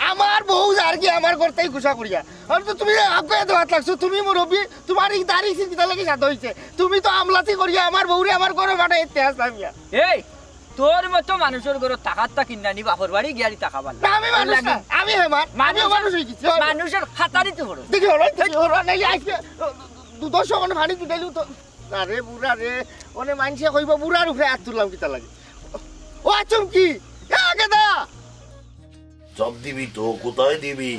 আমার বউ আর কি আমার করতেই গুছা করিয়া আর তো তুমি আগে হাত লাগছো তুমি মুরব্বী তোমার এই দাড়ি সিনকিটা লাগি সাথে হইছে তুমি তো আমলাতি করিয়া আমার বউরে আমার ঘরে মাঠে ইতিহাস নামিয়া এই তোর মতো মানুষের ঘরে টাকাটা কিনা নি বাপর বাড়ি গিয়ারি টাকা পাল না আমি মানুষ না আমি হেমার আমি মানুষ হই গেছি মানুষের খাতারই তো বড় দেখি ওরা নাই আইছে 200 কোন পানি দিলাইলু তো আরে বুড়া রে ওনে মানসে কইব বুড়ার উপরে হাত তুললাম কিতা লাগে ও চুমকি আগে দা সব দিবি তো কোথায় দিবি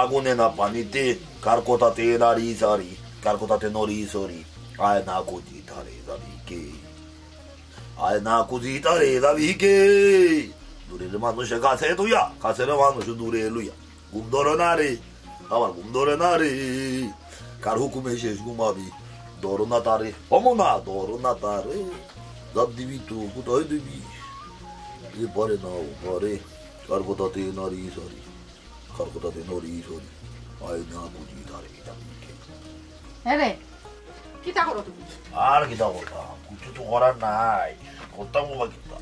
আগুনে না পানিতে কার কোথাতে নারী সারি কার কোথাতে নরি সরি আয় না কুজি ধারে যাবি কে আয় না কুজি ধারে যাবি কে দূরের মানুষের কাছে তুইয়া কাছের মানুষ দূরে লইয়া ঘুম ধরে না রে আমার ঘুম ধরে না রে কার হুকুমে শেষ ঘুমাবি ধরো না তারে হমো না ধরো না তারে সব দিবি তো কোথায় দিবি পরে নাও পরে কার কোথাতে নারী সরি কার কোথাতে নরি সরি আয় না বুঝি ধারে হ্যাঁ রে কিতা করো তুমি আর কিতা করতাম কিছু তো করার নাই করতাম বাবা কিতা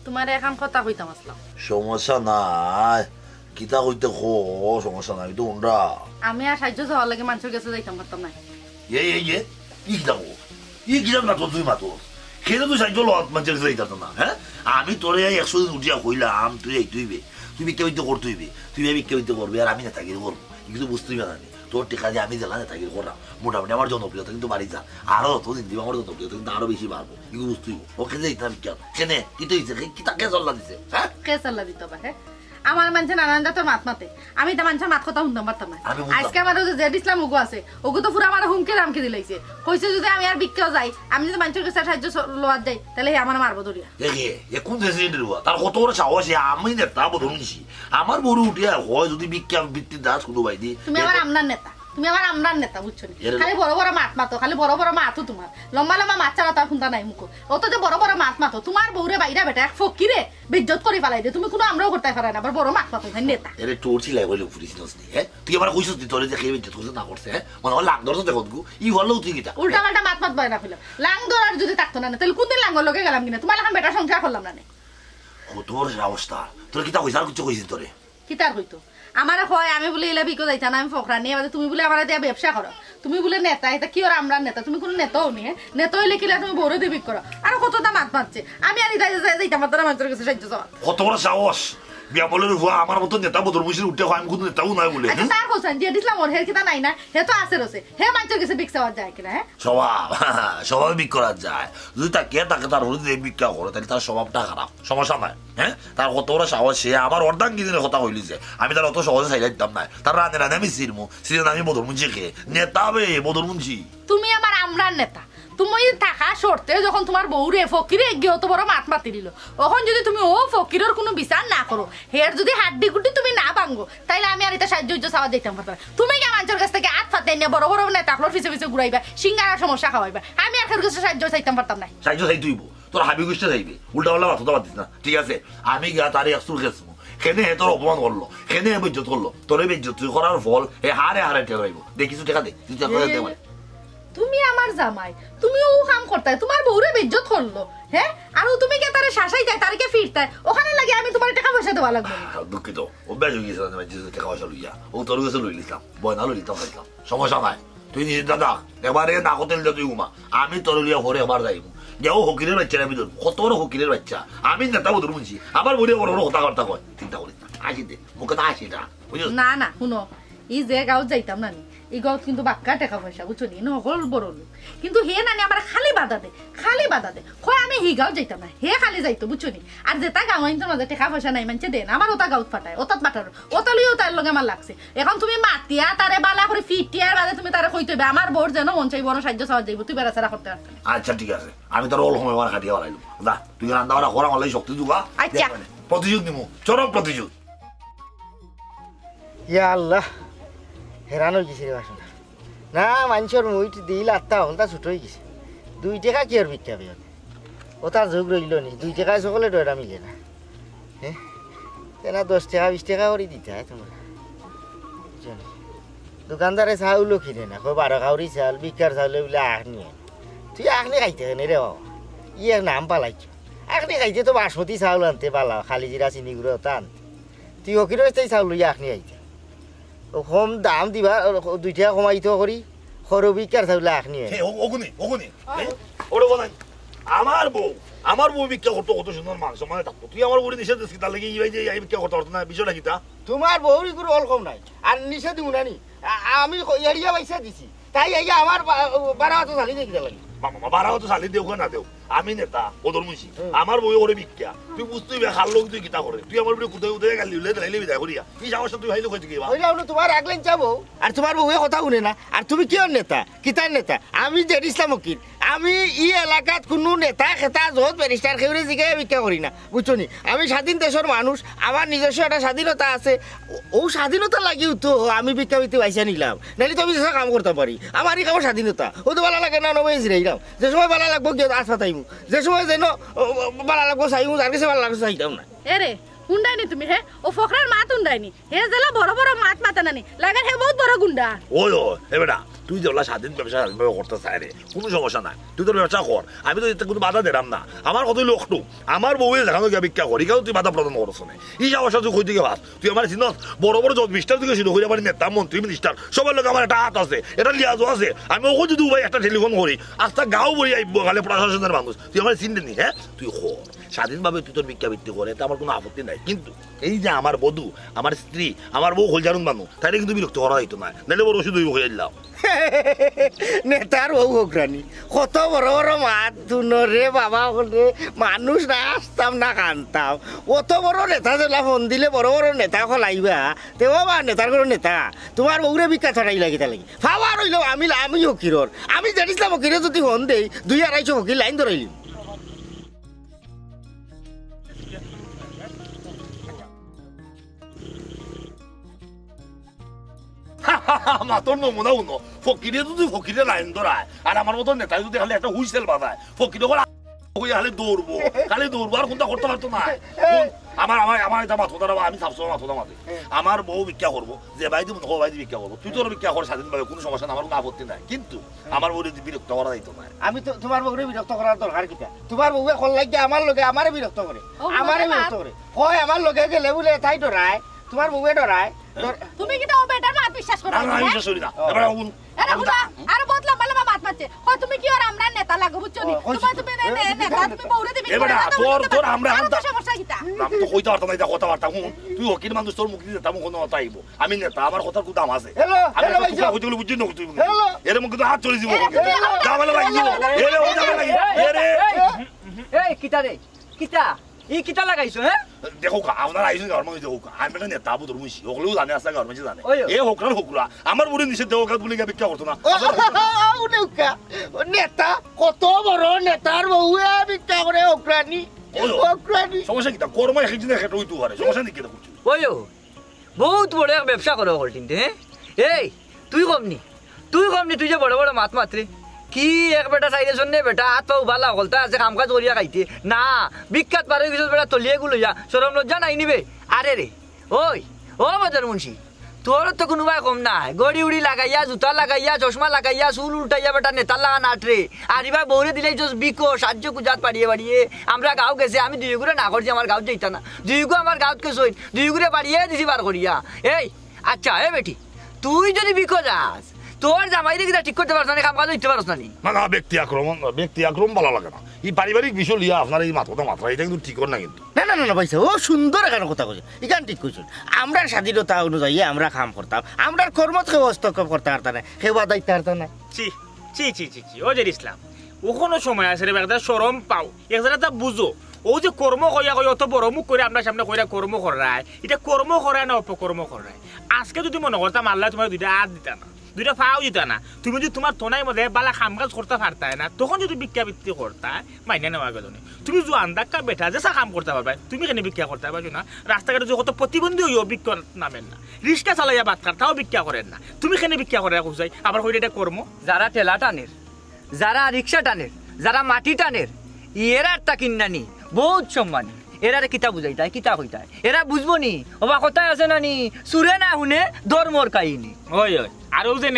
তোমার এখন কথা কইতাম আসলাম সমস্যা নাই কিতা কইতে খো সমস্যা নাই তো উনরা আমি আর সাহায্য যাওয়ার লাগে মানুষের কাছে যাইতাম পারতাম না এ কিতা না তো তুই মাতো খেলে তুই সাহায্য লত মানুষের কাছে যাইতাম না হ্যাঁ আমি তোরে 100 দিন উঠিয়া কইলাম তুই এইতুইবে তুই বিক্রি হইতে করতেইবে তুই বিক্রি হইতে করবি আর আমি নেতাগিরি করবো কিন্তু বুঝতেই পারি তোর টেকা যে আমি জেলা নেতাগিরি করলাম মোটামুটি আমার জনপ্রিয়তা কিন্তু বাড়ি যা আরো যতদিন দিব আমার জনপ্রিয়তা কিন্তু আরো বেশি বাড়বো কিন্তু বুঝতেই ওকে যে ইতাম কেন কেনে কি তো হয়েছে কি তাকে চল্লা দিছে হ্যাঁ কে চল্লা দিত বা হ্যাঁ আমার মানুষের নানান জাতের মাত মাতে আমি তো মানুষের মাত কথা শুনতাম পারতাম না আজকে আমার যে জেড ইসলাম ওগো আছে ওগো তো পুরো আমার হুমকে রামকে দিলাইছে কইছে যদি আমি আর বিক্কেও যাই আমি যদি মানুষের কাছে সাহায্য লওয়ার যাই তাহলে আমার মারবো ধরিয়া কোন দেশে তার কত বড় সাহস আমি নেতা বদল নিছি আমার বড় উঠিয়া হয় যদি বিজ্ঞান ভিত্তির দাস কোনো ভাই দি তুমি আমার আমনার নেতা তুমি আমার আমরার নেতা বুঝছো নি? এর- খালি বড় বড় মাত মাতো, খালি বড় বড় মাতো তোমার। লম্বা লম্বা মাছ ছাড়া তার খুন্তা নাই মুখো। অত যে বড় বড় মাত মাতো, তোমার বউরে বাইরা বেটা এক ফকিরে বেজ্জত করে ফেলাই দে। তুমি কোনো আমরাও করতে পারে না, আবার বড় মাত মাতো নেতা। এরে তোর ছিল বলে ফুরিস নসনি হ্যাঁ তুই আমার কইছস তুই তোরে দেখে বেঁচে তোর না করছে হ্যাঁ মানে আমার লাগ ধরছ দেখো গু ই হলো তুই কিটা উল্টা পাল্টা মাত মাত বয় না ফেলাম। লাং ধরার যদি থাকতো না তাহলে কোনদিন লাঙ্গর লোকে গেলাম কিনা? তোমার এখন বেটা সংসার করলাম না। তোর অবস্থা তোর কিটা কইছ আর কিছু কইছিস তোরে কি তার হইতো আমার হয় আমি বলে এলা বিকো যাইতা না, আমি ফকরা নিয়ে তুমি বলে আমার দিয়া ব্যবসা করো, তুমি বলে নেতা, এটা কি ওর আমরা নেতা? তুমি কোনো নেতাও নিয়ে নেতা হইলে কিলা তুমি বড় দিয়ে বিক করো আর কতটা মাত মারছে। আমি আর যাইতাম না মানুষের কাছে সাহায্য চাওয়া। কত বড় সাহস বিয়া বলে ভুয়া আমার মতো নেতা বদর মুশির উঠে হয় আমি কোনো নেতাও নাই বলে আচ্ছা তার হোসেন যে দিছিলাম ওর হের কিতা নাই না, হে তো আছে রসে, হে মানুষের কাছে বিক চাওয়া যায় কিনা? হ্যাঁ স্বভাব বিক করা যায় যদি তাকে তার হলে যে ভিক্ষা করে তাহলে তার স্বভাবটা খারাপ সমস্যা নাই হ্যাঁ তার কত বড় সাহস সে আমার অর্ধাঙ্গিনের কথা হইলি যে আমি তার অত সহজে চাইলে দিতাম না তার রানে রানে আমি সিরমু সিজন আমি বদর মুন্সি খেয়ে নেতা হবে বদর মুন্সি তুমি আমার আমরার নেতা, তুমি থাকা শর্তে যখন তোমার বউরে ফকিরে গিয়ে অত বড় মাত মাতি দিল, তখন যদি তুমি ও ফকিরের কোনো বিচার না করো, হের যদি হাড্ডি গুড্ডি তুমি না ভাঙ্গো, তাইলে আমি আর এটা সাহায্য চাওয়া দিতাম পারতাম। তুমি কি মানুষের কাছ থেকে হাত ফাতে নিয়ে বড় বড় নেতাগুলোর পিছে পিছে ঘুরাইবা, সিঙ্গারার সমস্যা খাওয়াইবা, আমি আর কারোর কাছে সাহায্য চাইতাম পারতাম না। সাহায্য চাই তুইব তোর হাবি গোষ্ঠী চাইবে উল্টা পাল্টা মাথা পাতিস না ঠিক আছে আমি গা তার একসুর খেসমু খেনে তোর অপমান করলো খেনে বেজ্জত করলো তোর বেজ্জত করার ফল এ হারে হারে টেকাইব দেখিস টাকা দে তুই টাকা দে ভাই তুমি আমার জামাই, তুমি ও কাম করতে তোমার বউরে বেজ্জত করলো, হ্যাঁ আর তুমি কে তারে শাসাই যায় তারকে ফিরতে ওখানে লাগে আমি তোমার টাকা পয়সা দেওয়া লাগবে না। দুঃখিত অভ্যাস হয়ে গেছে টাকা পয়সা লইয়া ও তোর কাছে লই লিতাম বয়না লই লিতাম খাইতাম সমস্যা নাই তুই নিজের দাদা এবারে না হোটেল তুই ঘুমা আমি তোর লিয়া ঘরে এবার যাইব যাও হকিরের বাচ্চা আমি ধর কত বড় হকিরের বাচ্চা আমি নেতা বদর মুন্সি আবার বলে বড় বড় কথা বার্তা হয় চিন্তা করিস না আসি দে মুখে না আসি না বুঝলি না না শুনো, এই যে গাঁও যাইতাম না এই গাঁত কিন্তু বাক্কা টাকা পয়সা বুঝছো নি নকল বড় লোক, কিন্তু হে নানি আমার খালি বাধা দে কয় আমি হি গাঁও যাইতাম না, হে খালি যাইতো বুঝছো নি। আর যেটা গাঁও আইনতো মাঝে টাকা পয়সা নাই মানছে দেন আমার ওটা গাঁত ফাটায় ওটাত পাঠার ওতালিও তার লগে আমার লাগছে। এখন তুমি মাতিয়া তারে বালা করে ফিটিয়ার বাদে তুমি তারে কইতে হবে আমার বোর যেন মন চাই বড় সাহায্য চাওয়া যাইব, তুই বেড়াচারা করতে পারত না। আচ্ছা ঠিক আছে আমি তোর অল সময় আমার খাটিয়ে বাড়াইলাম দা তুই রান্না বাড়া করা মালাই শক্তি দুগা আচ্ছা। প্রতিযোগ নিমু চরম প্রতিযোগ ইয়া আল্লাহ হেরান হয়ে গেছে রে বাসনা না মানুষের মুইট দিল আত্মা হলতা ছুট হয়ে গেছে 2 টাকা কি আর ভিক্ষা পেয়ে ও তার যোগ রইল নি 2 টাকায় সকলে ডয়রা মিলে না হ্যাঁ তেনা 10 টাকা 20 টাকা করে দিতে হয় তোমরা বুঝলি দোকানদারে চাউলও কিনে না কই 12 কাউরি চাল ভিক্ষার চাউলে বলে আখ নিয়ে তুই আখ নিয়ে খাইতে নে রে বাবা ই এক নাম পালাইছ আখ নিয়ে খাইতে তো বাসমতি চাউল আনতে পালা খালি জিরা চিনি গুঁড়ো ওটা আনতে তুই হকির চাউল লইয়া আখ নিয়ে আইতে কম দাম দিবা 2 টাকা কমাইতো করি সরু বিকার চাউলে আখ নিয়ে ওগুনি ওরে বলাই আমার বউ ভিক্ষা করতো কত সুন্দর মাংস মানে থাকতো তুই আমার বউরে নিষেধ দিস তার লাগে এই যে এই ভিক্ষা করতে পারতো না বিষয়টা কিতা তোমার বউরি গুরু অল কম নাই আর নিষেধ দিও না নি আমি এরিয়া পয়সা দিছি তাই এই আমার 12 তো চালি দেখতে লাগে মামা বাড়াও তো শালি দেও না দেও আমি নেতা বদর মুন্সি আমার বই ওরে ভিক্ষা তুই বুঝতেই খাল লোক তুই কিতা করে তুই আমার বউরে কোথায় কোথায় গালি উলে দিলাইলে বিদায় করিয়া এই সমস্যা তুই ভাইলো কইতে গিয়া ওই না তোমার আগলেন যাবো আর তোমার বউয়ে কথা শুনে না আর তুমি কিয় নেতা কিতার নেতা আমি যে ইসলাম উকিল আমি ই এলাকাত কোনো নেতা খেতা যত ব্যারিস্টার খেউরে জিগায় ভিক্ষা করি না বুঝছো নি আমি স্বাধীন দেশের মানুষ আমার নিজস্ব একটা স্বাধীনতা আছে ও স্বাধীনতা লাগিও তো আমি ভিক্ষা দিতে পয়সা নিলাম নাহলে তো আমি দেশে কাম করতে পারি আমারই কাম স্বাধীনতা ও তো ভালো লাগে না নবাই জিরাইলাম যে সময় ভালো লাগবো গিয়ে আস পাতাইমু যে সময় যেন ভালো লাগবো চাইমু যার কাছে ভালো লাগবে চাইতাম না এরে হুন্ডাইনি তুমি হে ও ফকরার মাত হুন্ডাইনি হে জেলা বড় বড় মাত মাতা নানি লাগান হে বহুত বড় গুন্ডা ওই এবারে তুই যেগুলা স্বাধীন ব্যবসা করতে চাই রে কোনো সমস্যা নাই তুই তোর ব্যবসা কর আমি তো এতে কোনো বাধা দিলাম না আমার কতই লোকটু আমার বউয়ে যেখানে গিয়ে ভিক্ষা করি কেউ তুই বাধা প্রদান করছ না এই সমস্যা তুই কই থেকে ভাস তুই আমার চিনত বড় বড় যত মিস্টার থেকে শুরু করে আমার নেতা মন্ত্রী মিনিস্টার সবার লোক আমার একটা হাত আছে এটা লিয়াজও আছে আমি ওকে যদি ভাই একটা টেলিফোন করি আস্তা গাঁও বলি আইব গালে প্রশাসনের মানুষ তুই আমার চিনতে নি হ্যাঁ তুই কর স্বাধীনভাবে তুই তোর ভিক্ষা বৃত্তি করে এটা আমার কোনো আপত্তি নাই কিন্তু এই যে আমার বধূ আমার স্ত্রী আমার বউ হলজারুন মানুষ তাইলে কিন্তু বিরক্ত করা হইতো না নাহলে বড় ওষুধ হয়ে দিলাম নেতার বউ হোকরানি কত বড় বড় মাত রে বাবা হলে মানুষ না আসতাম না কানতাম অত বড় নেতা যেলা ফোন দিলে বড় বড় নেতা খলাইবা তেও বা নেতার কোনো নেতা তোমার বউরে ভিক্ষা ছড়াই লাগি তা লাগি ফাওয়া রইল আমি হকিরর আমি জানিছিলাম হকিরে যদি ফোন দেই 2-250 হকির লাইন ধরাইলি মাতর নমুনা উনো ফকিরে যদি ফকিরে লাইন ধরায় আর আমার মতো নেতা যদি খালি একটা হুইসেল বাজায় ফকিরে খালি দৌড়বো খালি দৌড়বো আর কোনটা করতে পারতো না আমার আমার আমার এটা মাথা ধরা আমি সবসময় মাথা মাথে আমার বউ ভিক্ষা করবো যে ভাই দিব ভাই ভিক্ষা করবো তুই তোর ভিক্ষা করে স্বাধীনভাবে কোনো সমস্যা না আমার কোনো আপত্তি নাই কিন্তু আমার বউ বিরক্ত করা যাইতো না আমি তো তোমার বউরে বিরক্ত করার দরকার কিটা তোমার বউয়ে কল লাগে আমার লগে আমারে বিরক্ত করে আমারে বিরক্ত করে হয় আমার লগে গেলে বলে তাই ডরায় তোমার বউয়ে ডরায় তুমি কি তো বেটার মাত বিশ্বাস করো না আমি বিশ্বাস করি না এবার আর বদলা বলে মাত মারছে হয় তুমি কি আর আমরা নেতা লাগো বুঝছো নি তুমি নেতা তুমি বউরে দিবি এবার তোর আমরা সমস্যা কিটা আমি তো কইতে পারতাম না এটা কথাবার্তা তুই ওকিল মানুষ তোর মুখ দিতে তেমন কোনো কথা আইব আমি নেতা আমার কথার কোনো দাম আছে আমি বুঝি না তুই এর মুখ হাত চলে যাব যাওয়ালে লাগিব এরে ও যাবে লাগি এরে এই কিতা রে কিতা ই কিতা লাগাইছো হ্যাঁ দেখো আপনার আইসেন গভর্নমেন্ট দেখো আমি একটা নেতা বুধর মুছি ওগুলোও জানে আসা গভর্নমেন্ট জানে এ হোকরা হোকরা আমার বুড়ি নিষেধ দেওয়া বলে ভিক্ষা করতো না নেতা কত বড় নেতার বউয়ে ভিক্ষা করে ওকরানি সমস্যা কি তা কর্ম একদিন একটা হইতে পারে সমস্যা নেই কেটে করছি ওইও বহুত বড় এক ব্যবসা করো হলটিনতে হ্যাঁ এই তুই কমনি তুই যে বড় বড় মাত মাত্রে কি এক বেটা চাইলে শোনে বেটা হাত পাও ভালা হলতা আছে কাম কাজ করিয়া খাইতে না বিখ্যাত পারে কিছু বেটা তলিয়ে গুলো যা সরম লজ্জা নাই নিবে আরে রে ওই ও বাজার মুন্সি তোর তো কোনোবাই কম নাই গড়ি উড়ি লাগাইয়া জুতা লাগাইয়া চশমা লাগাইয়া চুল উল্টাইয়া বেটা নেতার লাগা নাটরে আর এবার বৌরে দিলে বিকো সাহায্য কুজাত বাড়িয়ে আমরা গাঁও গেছে আমি দুই গুড়ে না করছি আমার গাঁও যেতা না দুই গু আমার গাঁত কে সই দুই গুড়ে বাড়িয়ে দিছি বার করিয়া এই আচ্ছা এ বেটি তুই যদি বিকো যাস তোর জামাই দেখি ঠিক করতে পারছ না কাম কাজ দিতে পারছ না না ব্যক্তি আক্রমণ ভালো লাগে না এই পারিবারিক বিষয় লিয়া আপনার এই মাথা এটা কিন্তু ঠিক না কিন্তু না ভাইসা ও সুন্দর এখানে কথা কইছে এখান ঠিক কইছেন আমরা স্বাধীনতা অনুযায়ী আমরা কাম করতাম আমরা কর্মত কেউ হস্তক্ষেপ করতে পারতাম না কেউ দায়িত্ব পারতাম না চি ও যে ইসলাম ওখানো সময় আছে রে একটা সরম পাও একটা বুঝো ও যে কর্ম কইয়া অত বড় মুখ করে আপনার সামনে কইরা কর্ম করায় এটা কর্ম করায় না অপকর্ম করায় আজকে যদি মনে করতাম আল্লাহ তোমার দুইটা হাত দিতা না দুইটা ফাও দিতা না তুমি যদি তোমার তোনাই মধ্যে বালা কাম কাজ করতে পারতাই না তখন যদি ভিক্ষাবৃত্তি করতা মাইনে নেওয়া গেল না তুমি জোয়ান ডাক্কা বেটা যে কাম করতে পারবা তুমি কেন ভিক্ষা করতে পারছো না রাস্তাঘাটে যে কত প্রতিবন্ধী হইও ভিক্ষা নামেন না রিক্সা চালাইয়া বাদ কার তাও ভিক্ষা করেন না তুমি কেন ভিক্ষা করে খুঁজাই আবার কইটা এটা কর্ম যারা ঠেলা টানের যারা রিক্সা টানের যারা মাটি টানের এরা একটা কিন্নানি বহুত সম্মানী এরা কিতা বুঝাইতায় কিতা কইতায় এরা বুঝবো নি ওবা কথায় আছে না নি সুরে না শুনে ধর্মর কাহিনী ওই আর ও যে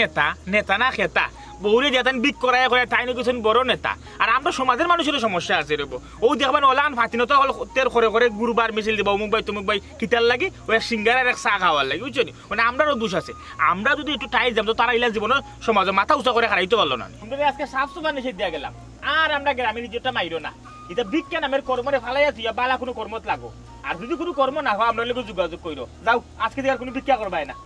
নেতা না খেতা বউরে যেতেন বিক করায় করে তাই না কিছু বড় নেতা আর আমরা সমাজের মানুষের সমস্যা আছে রেবো ও দেখবেন ওলান ফাতিনো তো হল তের করে করে গুরুবার মিছিল দিব অমুক ভাই তুমুক ভাই কিতার লাগে ওই সিঙ্গারের এক চা খাওয়ার লাগে বুঝছো নি মানে আমরারও দোষ আছে আমরা যদি একটু টাইট যাম তো তারা ইলা জীবনে সমাজে মাথা উঁচা করে খারাইতে পারলো না আমরা আজকে সাফ সুফা নিষেধ দিয়া গেলাম আর আমরা গ্রামের যেটা মাইরো না এটা বিজ্ঞা নামের কর্মরে ফালাইয়া তুই বালা কোনো কর্মত লাগো আর যদি কোনো কর্ম না হয় আমরা যোগাযোগ করো যাও আজকে আর কোনো ভিক্ষা করবাই না